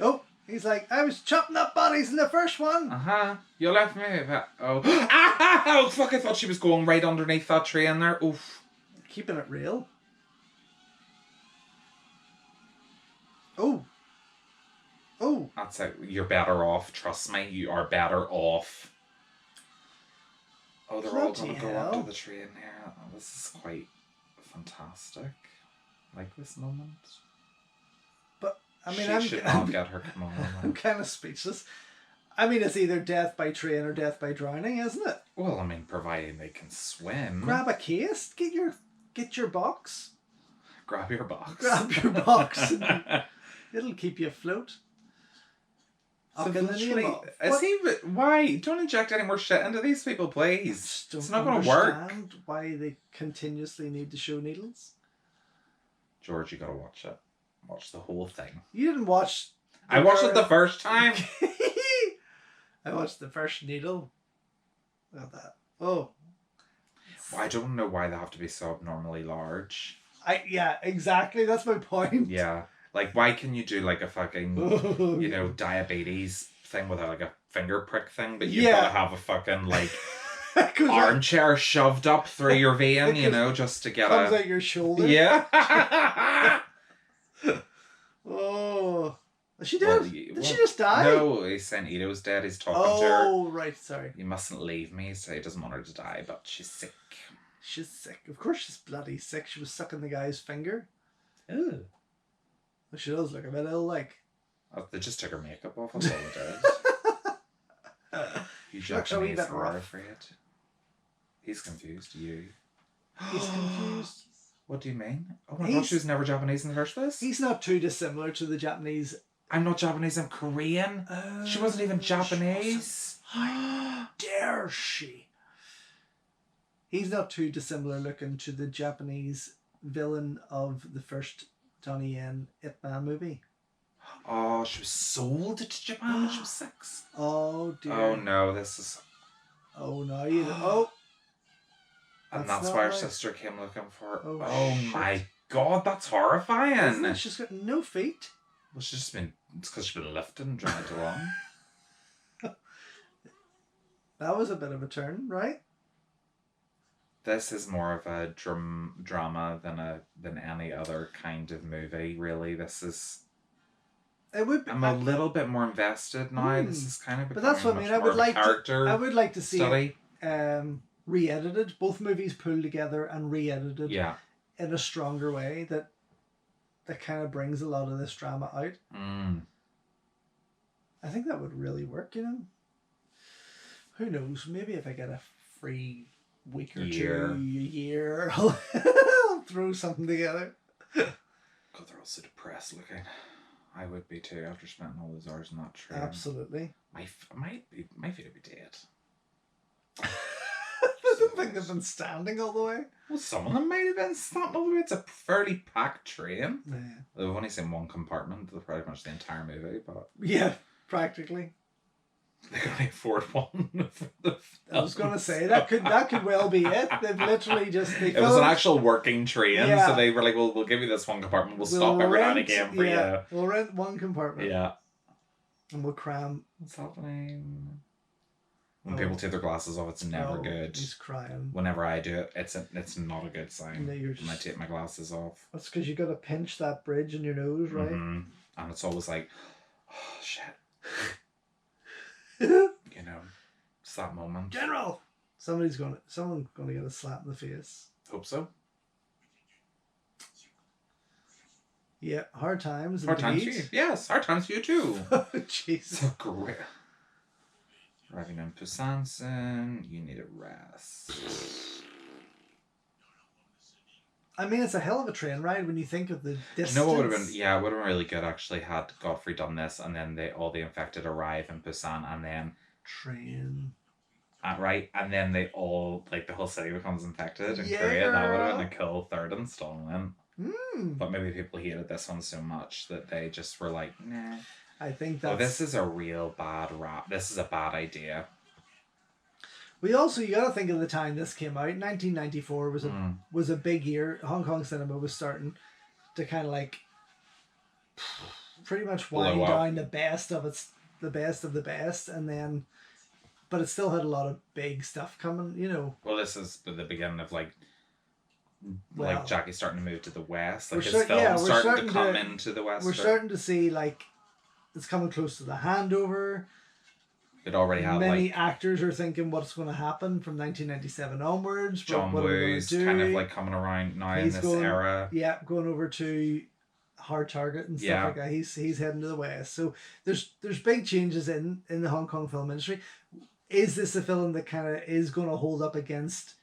Oh, he's like, I was chopping up bodies in the first one.
Uh-huh. You left me with that. Oh. Oh, fuck, I thought she was going right underneath that train there. Oof.
Keeping it real. Oh. Oh.
That's it. You're better off. Trust me. You are better off. Oh, they're all going to go up to the train here. Oh, this is quite fantastic. Like this moment.
But, I mean,
she should not get her come on.
I'm kind of speechless. I mean, it's either death by train or death by drowning, isn't it?
Well, I mean, providing they can swim.
Grab a case. Get your box.
Grab your box.
Grab your box. And it'll keep you afloat.
So why? Don't inject any more shit into these people, please. It's not going to work.
Understand why they continuously need to show needles.
George, you got to watch it. Watch the whole thing.
You didn't watch...
I watched it the first time.
I watched the first needle. Look at that. Oh.
Well, I don't know why they have to be so abnormally large.
Yeah, exactly. That's my point.
Yeah. Like, why can you do like a fucking, you know, diabetes thing without like a finger prick thing, but you've got to have a fucking like armchair shoved up through your vein, you know, just to get
comes out your shoulder.
Yeah.
Oh. Is she dead?
Well,
Did she just die?
No, he's saying Ito's dead. He's talking to her.
Oh, right. Sorry.
You mustn't leave me, so he doesn't want her to die, but she's sick.
She's sick. Of course she's bloody sick. She was sucking the guy's finger.
Ew.
Well, she does look a bit ill, like.
Oh, they just took her makeup off. That's all they did. You Japanese are afraid. He's confused. You.
He's confused.
What do you mean? Oh my god, she was never Japanese in the first place?
He's not too dissimilar to the Japanese.
I'm not Japanese, I'm Korean. She wasn't even Japanese.
How dare she? He's not too dissimilar looking to the Japanese villain of the first Donnie Yen Ip Man movie.
Oh, she was sold to Japan when she was 6.
Oh dear.
Oh no, this is...
Oh no, you know. Oh.
And that's why her sister came looking for her. Oh my god, that's horrifying.
Isn't it? She's got no feet.
Well, she's just been... It's because she's been lifted and dragged along.
That was a bit of a turn, right?
This is more of a drama than any other kind of movie, really. This is...
It would be,
I'm a little bit more invested now. This is kind of...
But that's what I mean. I would like to see
study.
It, re-edited. Both movies pulled together and re-edited in a stronger way that kind of brings a lot of this drama out. I think that would really work, you know. Who knows? Maybe if I get a free week or two, a year, I'll throw something together.
God, they're all so depressed looking. I would be too after spending all those hours in that train.
Absolutely.
My feet would be dead.
think they've been standing all the way.
Well, some of them might have been standing all the way. It's a fairly packed train.
Yeah.
They've only seen one compartment for pretty much the entire movie, but
Yeah, practically.
they can only afford one.
I was going to say that could well be it. They've literally just
it was an actual working train,
Yeah.
so they were like, "Well, we'll give you this one compartment. We'll stop every now and again for you."
We'll rent one compartment.
Yeah.
And we'll cram.
What's happening? When people take their glasses off, it's never good.
He's crying.
Whenever I do it, it's not a good sign.
No, you're
when I take my glasses off.
That's because you got to pinch that bridge in your nose, right?
Mm-hmm. And it's always like, oh shit. You know, it's that moment.
General, someone's gonna get a slap in the face.
Hope so.
Yeah, hard times.
Hard times for you. Yes, hard times for you too.
Jesus.
So great. Driving in Busan, you need a rest.
I mean, it's a hell of a train ride when you think of the distance.
You know what would have been? Yeah, it would have been really good actually had Godfrey done this, and then all the infected arrive in Busan, and then
train.
Right, and then they all the whole city becomes infected in Korea. That would have been a cool third installment. But maybe people hated this one so much that they just were like, nah.
I think that's...
Oh, this is a real bad rap. This is a bad idea.
You got to think of the time this came out. 1994 was a big year. Hong Kong cinema was starting to kind of pretty much wind down the best of the best, and then, but it still had a lot of big stuff coming. You know.
Well, this is the beginning of Jackie starting to move to the west. His films starting to come into the west.
We're starting to see it's coming close to the handover.
It already had
many actors are thinking what's going to happen from 1997 onwards.
John Woo's kind of coming around now in this era.
Yeah, going over to Hard Target and stuff like that. He's heading to the west. So there's big changes in the Hong Kong film industry. Is this a film that kind of is going to hold up against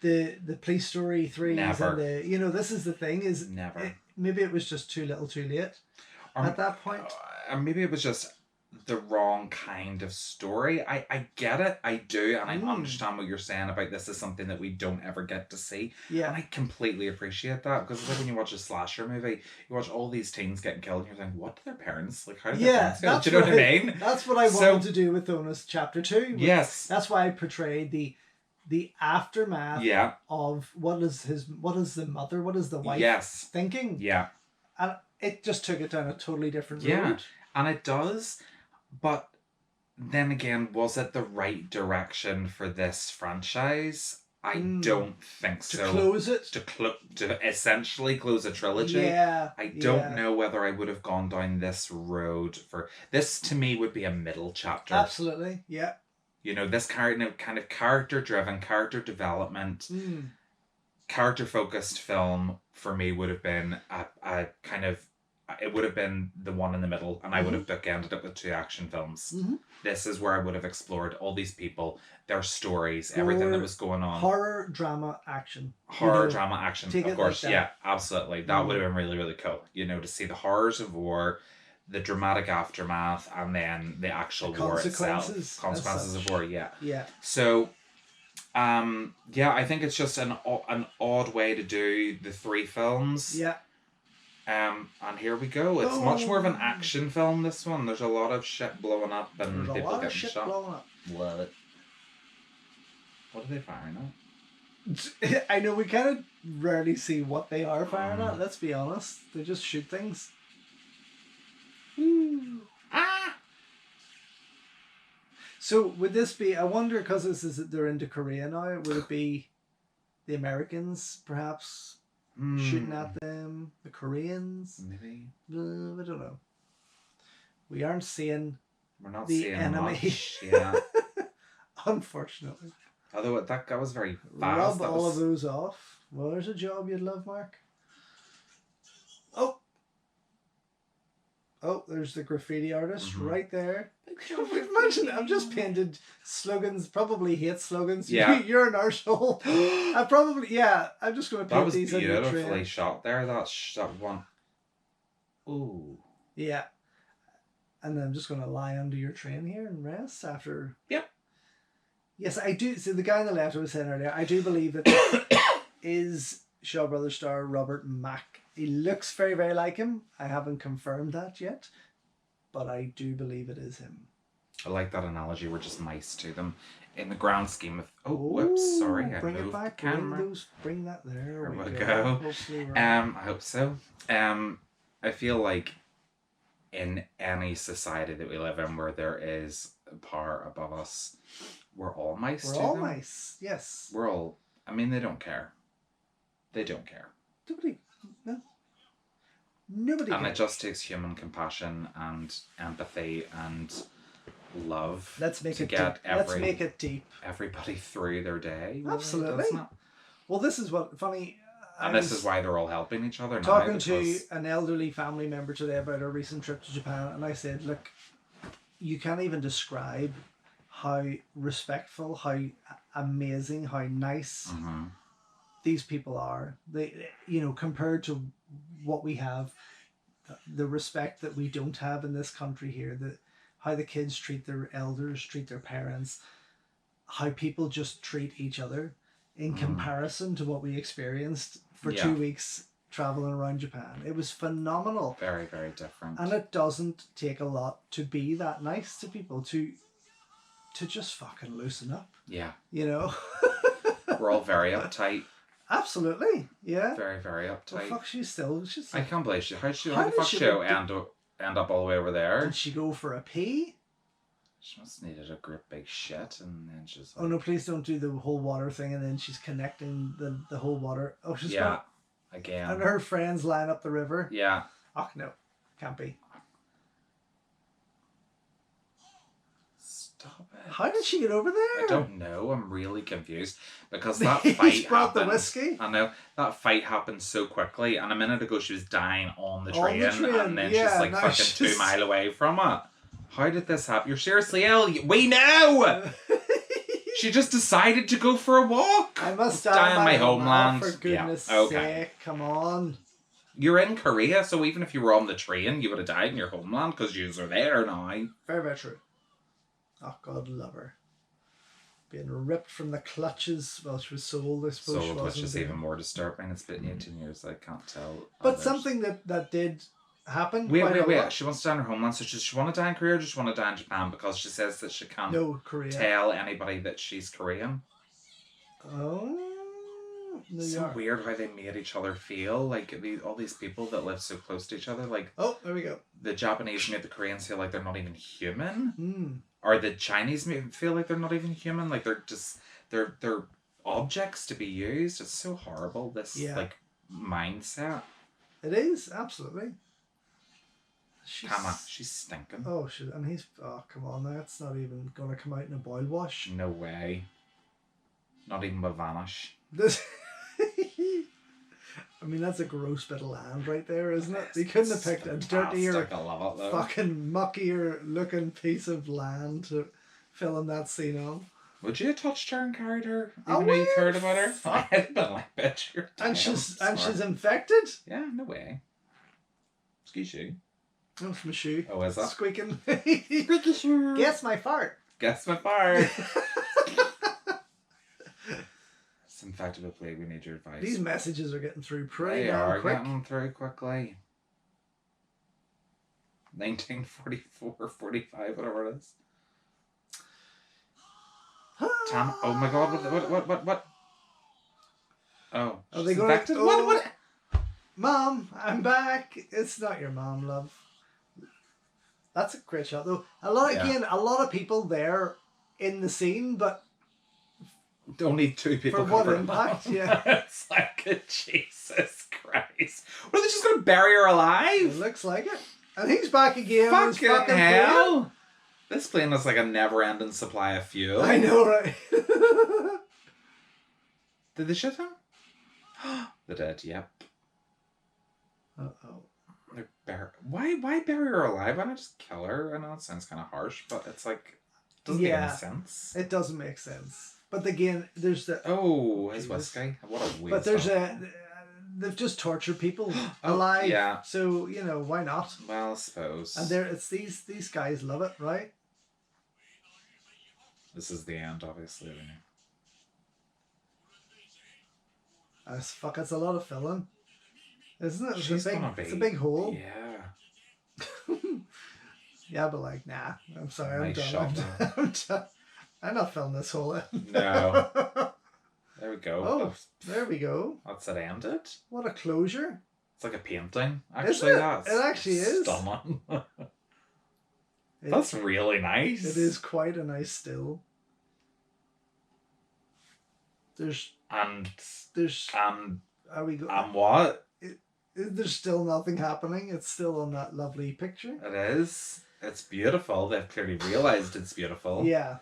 the Police Story 3s?
Never.
And this is the thing is
never.
Maybe it was just too little too late at that point.
Or maybe it was just the wrong kind of story. I get it, I do, and I understand what you're saying about this is something that we don't ever get to see.
Yeah.
And I completely appreciate that, because it's like when you watch a slasher movie, you watch all these teens getting killed and you're thinking, what do their parents, how did their parents kill? Do you know what I mean?
That's what I wanted to do with Onus Chapter 2.
Yes.
That's why I portrayed the aftermath of what is the mother, what is the wife thinking.
Yeah.
And it just took it down a totally different road.
And it does. But then again, was it the right direction for this franchise? I don't think so.
To close it?
To essentially close a trilogy?
Yeah.
I don't know whether I would have gone down this road for... This, to me, would be a middle chapter.
Absolutely, yeah.
This kind of character-driven, character development, character-focused film, for me, would have been a kind of... It would have been the one in the middle, and I would have bookended it with 2 action films. This is where I would have explored all these people, their stories, everything that was going on.
Horror, drama, action.
Drama, action, of course. Yeah, absolutely. That would have been really, really cool. To see the horrors of war, the dramatic aftermath, and then the actual war itself. Consequences of war, yeah. So, I think it's just an odd way to do the 3 films.
Yeah.
And here we go. It's much more of an action film, this one. There's a lot of shit blowing up and people getting shot. What? What are they firing
at? I know we kind of rarely see what they are firing at, let's be honest. They just shoot things. So would this be, I wonder, because they're into Korea now, would it be the Americans perhaps shooting at them, the Koreans?
Maybe.
I don't know. We aren't seeing
We're not
the
seeing
enemy.
Much. Yeah.
Unfortunately.
Although that was very fast.
Rub all of those off. Well, there's a job you'd love, Mark. Oh, there's the graffiti artist right there. Imagine, I've just painted slogans, probably hate slogans.
Yeah.
You're an arsehole. I'm just going to paint these on your train.
That was beautifully shot there, that one. Ooh.
Yeah. And then I'm just going to lie under your train here and rest after...
Yep.
Yes, I do. So the guy on the left I was saying earlier, I do believe that is Shaw Brothers star Robert Mack. He looks very, very like him. I haven't confirmed that yet, but I do believe it is him.
I like that analogy. We're just mice to them. In the grand scheme of... Oh, whoops, sorry. I
bring it
moved
back.
the camera.
Bring that there.
There we
go.
go.
Hopefully we're...
I hope so. I feel like in any society that we live in where there is power above us, we're all mice to them.
We're all mice, yes.
We're all... I mean, they don't care. They don't care.
Nobody... No. Nobody
And
cares.
it just takes human compassion and empathy and love
Let's make
to
it
get
deep. Let's make it deep.
everybody through their day.
Absolutely.
Doesn't it?
Well, this is what funny.
And this is why they're all helping each other now.
Talking to
because-
an elderly family member today about a recent trip to Japan, and I said, "Look, you can't even describe how respectful, how amazing, how nice
Mhm.
these people are. They, you know, compared to what we have, the respect that we don't have in this country here. How the kids treat their elders, treat their parents, how people just treat each other in comparison to what we experienced for 2 weeks traveling around Japan. It was phenomenal.
Very, very different.
And it doesn't take a lot to be that nice to people, to just fucking loosen up,
Yeah.
you know?
We're all very uptight.
Absolutely, yeah.
Very, very
Well,
uptight.
fuck, she's
I can't believe she... How
How
the
did
fuck
she
she
look-
end up all the way over there?
Did she go for a pee?
She must have needed a great big shit, and then she's like...
Oh no, please don't do the whole water thing and then she's connecting the whole water. Oh, she's
Yeah.
got...
Again.
And her friends line up the river.
Yeah.
Oh, no. Can't be.
Stop it.
How did she get over there?
I don't know. I'm really confused because that
He's
fight
brought the
happened.
whiskey.
I know that fight happened so quickly, and a minute ago she was dying on the
On
train,
the train,
and then
yeah,
she's like
now
fucking
she's-
2 miles away from it. How did this happen? You're seriously ill. We know. She just decided to go for a walk.
I must
die
die
on my homeland.
For goodness
Yeah, okay.
sake, come on.
You're in Korea, so even if you were on the train, you would have died in your homeland because you are there now.
Very, very true. Oh, God love her. Being ripped from the clutches while she was sold, I suppose. she
Sold, which
wasn't
is
there.
even more disturbing. It's been 18 years. I can't tell.
But
others.
something that did happen.
Wait.
quite a lot.
She wants to die in her homeland, so does she want to die in Korea or does she want to die in Japan? Because she says that she can't
No, Korea.
tell anybody that she's Korean.
Oh. New
It's so
York.
weird how they made each other feel. Like, all these people that live so close to each other. Like,
Oh, there we go.
the Japanese made the Koreans feel like they're not even human.
Hmm.
Or the Chinese made them feel like they're not even human. Like, they're just... They're objects to be used. It's so horrible, this,
Yeah.
like, mindset.
It is, absolutely.
She's stinking.
Oh, shit. And he's... Oh, come on. That's not even going to come out in a boil wash.
No way. Not even with Vanish.
This... I mean, that's a gross bit of land right there, isn't it? You couldn't have picked a dirtier,
Fantastic, I love it though.
fucking muckier looking piece of land to fill in that scene on.
Would you have touched her and carried her?
I
Even though you
would.
cared about her? I'd been like, bitch, you're
And
damn
she's
smart.
infected.
Yeah, no way. Excuse you.
Oh, from a shoe.
Oh, is that?
Squeaking.
Squeaky shoe.
Guess my fart.
Guess my fart. It's infected with plague. We need your advice.
These messages are getting through pretty
They
damn
are
quick.
getting through quickly. 1944, 45, whatever it is. Tam. Oh my God! What? Oh,
Are
she's
they going?
infected?
Oh,
What?
Mom, I'm back. It's not your mom, love. That's a great shot, though. A lot of people there in the scene, but
Only 2 people.
for what
covered.
impact? Yeah,
It's like Jesus Christ. What, are they just going to bury her alive?
it looks like it. And he's back again. on his
Fucking
fucking
hell.
plane.
This plane is like a never-ending supply of fuel.
I know, right?
Did they shoot him? They did, yep.
Uh-oh.
Why bury her alive? Why not just kill her? I know it sounds kind of harsh, but it's like, doesn't make any sense.
It doesn't make sense. But again, there's the...
Oh, his
Jesus.
whiskey. What a waste.
But there's they've just tortured people alive.
yeah.
So, you know, why not?
Well, I suppose.
And it's these guys love it, right?
This is the end, obviously.
Fuck, it's a lot of filling. Isn't it?
She's gonna be...
It's a big hole.
Yeah.
Yeah, but like, nah. I'm sorry,
Nice
I'm done.
shot,
I'm done. I'm not filling this hole in.
No. There we go.
Oh, there we go.
That's it ended.
What a closure.
It's like a painting.
Is
Actually,
it?
that's
It actually is.
stunning. That's really nice.
It is quite a nice still. There's are we go?
What?
There's still nothing happening. It's still on that lovely picture.
It is. It's beautiful. They've clearly realised it's beautiful.
Yeah.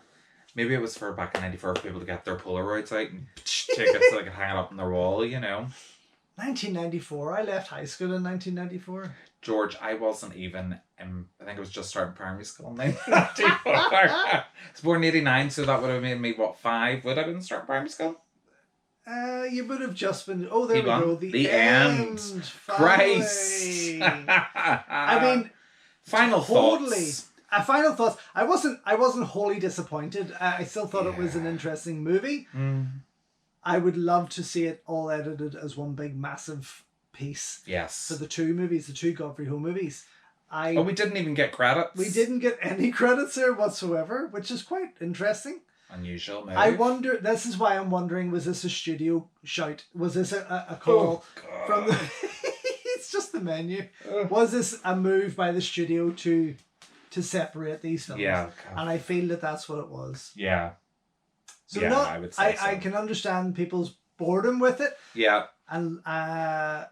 Maybe it was for back in '94 for people to get their Polaroids out and take it so they could hang it up on their wall, you know. 1994.
I left high school in 1994.
George, I wasn't even I think I was just starting primary school in 1994. I was born in '89, so that would have made me, what, 5? Would I have been starting primary school?
You would have just been... Oh, there we go.
The end. Christ.
I mean...
Final thoughts.
Final thoughts. I wasn't wholly disappointed. I still thought it was an interesting movie. I would love to see it all edited as one big massive piece.
Yes.
For the two Godfrey Ho movies.
We didn't even get credits.
We didn't get any credits there whatsoever, which is quite interesting.
Unusual, maybe.
I wonder, this is why I'm wondering, was this a studio shout? Was this a call from the... It's just the menu. Was this a move by the studio to separate these films?
Yeah.
And I feel that that's what it was.
Yeah.
So
yeah, I would say
I can understand people's boredom with it.
Yeah.
And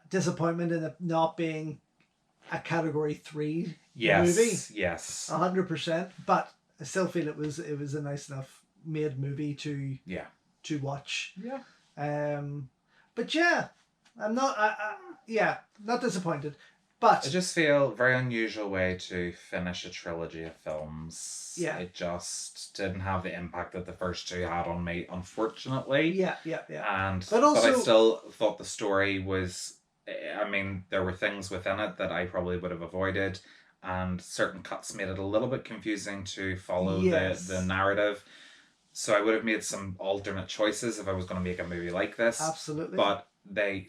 disappointment in it not being a category 3 movie.
Yes.
100%. But I still feel it was a nice enough made movie to watch.
Yeah.
But yeah, I'm not not disappointed. But
I just feel a very unusual way to finish a trilogy of films.
Yeah.
It just didn't have the impact that the first two had on me, unfortunately.
Yeah.
But I still thought the story was, I mean, there were things within it that I probably would have avoided, and certain cuts made it a little bit confusing to follow the narrative. So I would have made some alternate choices if I was going to make a movie like this.
Absolutely.
But they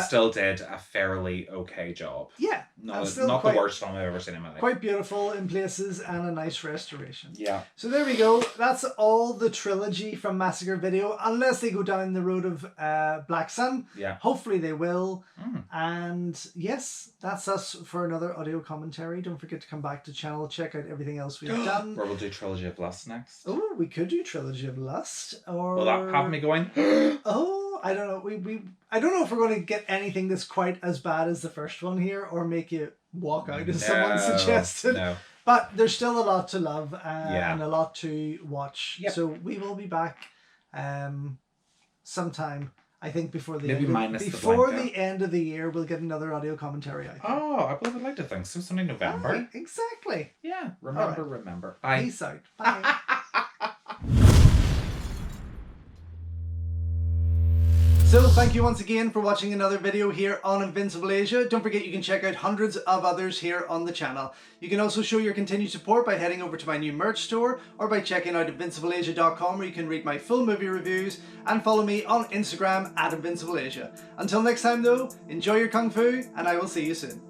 still did a fairly okay job.
Yeah.
Not the worst film I've ever seen in my life.
Quite beautiful in places and a nice restoration.
Yeah.
So there we go. That's all the trilogy from Massacre Video, unless they go down the road of Black Sun.
Yeah.
Hopefully they will. And yes, that's us for another audio commentary. Don't forget to come back to the channel, check out everything else we've done.
Where we'll do Trilogy of Lust next.
Oh, we could do Trilogy of Lust. Or...
Will that have me going?
Oh, I don't know. I don't know if we're going to get anything that's quite as bad as the first one here, or make you walk out as someone suggested.
No.
But there's still a lot to love and a lot to watch. Yep. So we will be back sometime. I think before the end of the year, we'll get another audio commentary out.
Oh, I would like to think so. It's only November.
Right, exactly.
Yeah. Remember. Bye.
Peace out. Bye. So thank you once again for watching another video here on Invincible Asia. Don't forget you can check out hundreds of others here on the channel. You can also show your continued support by heading over to my new merch store or by checking out invincibleasia.com, where you can read my full movie reviews and follow me on Instagram @InvincibleAsia. Until next time though, enjoy your Kung Fu and I will see you soon.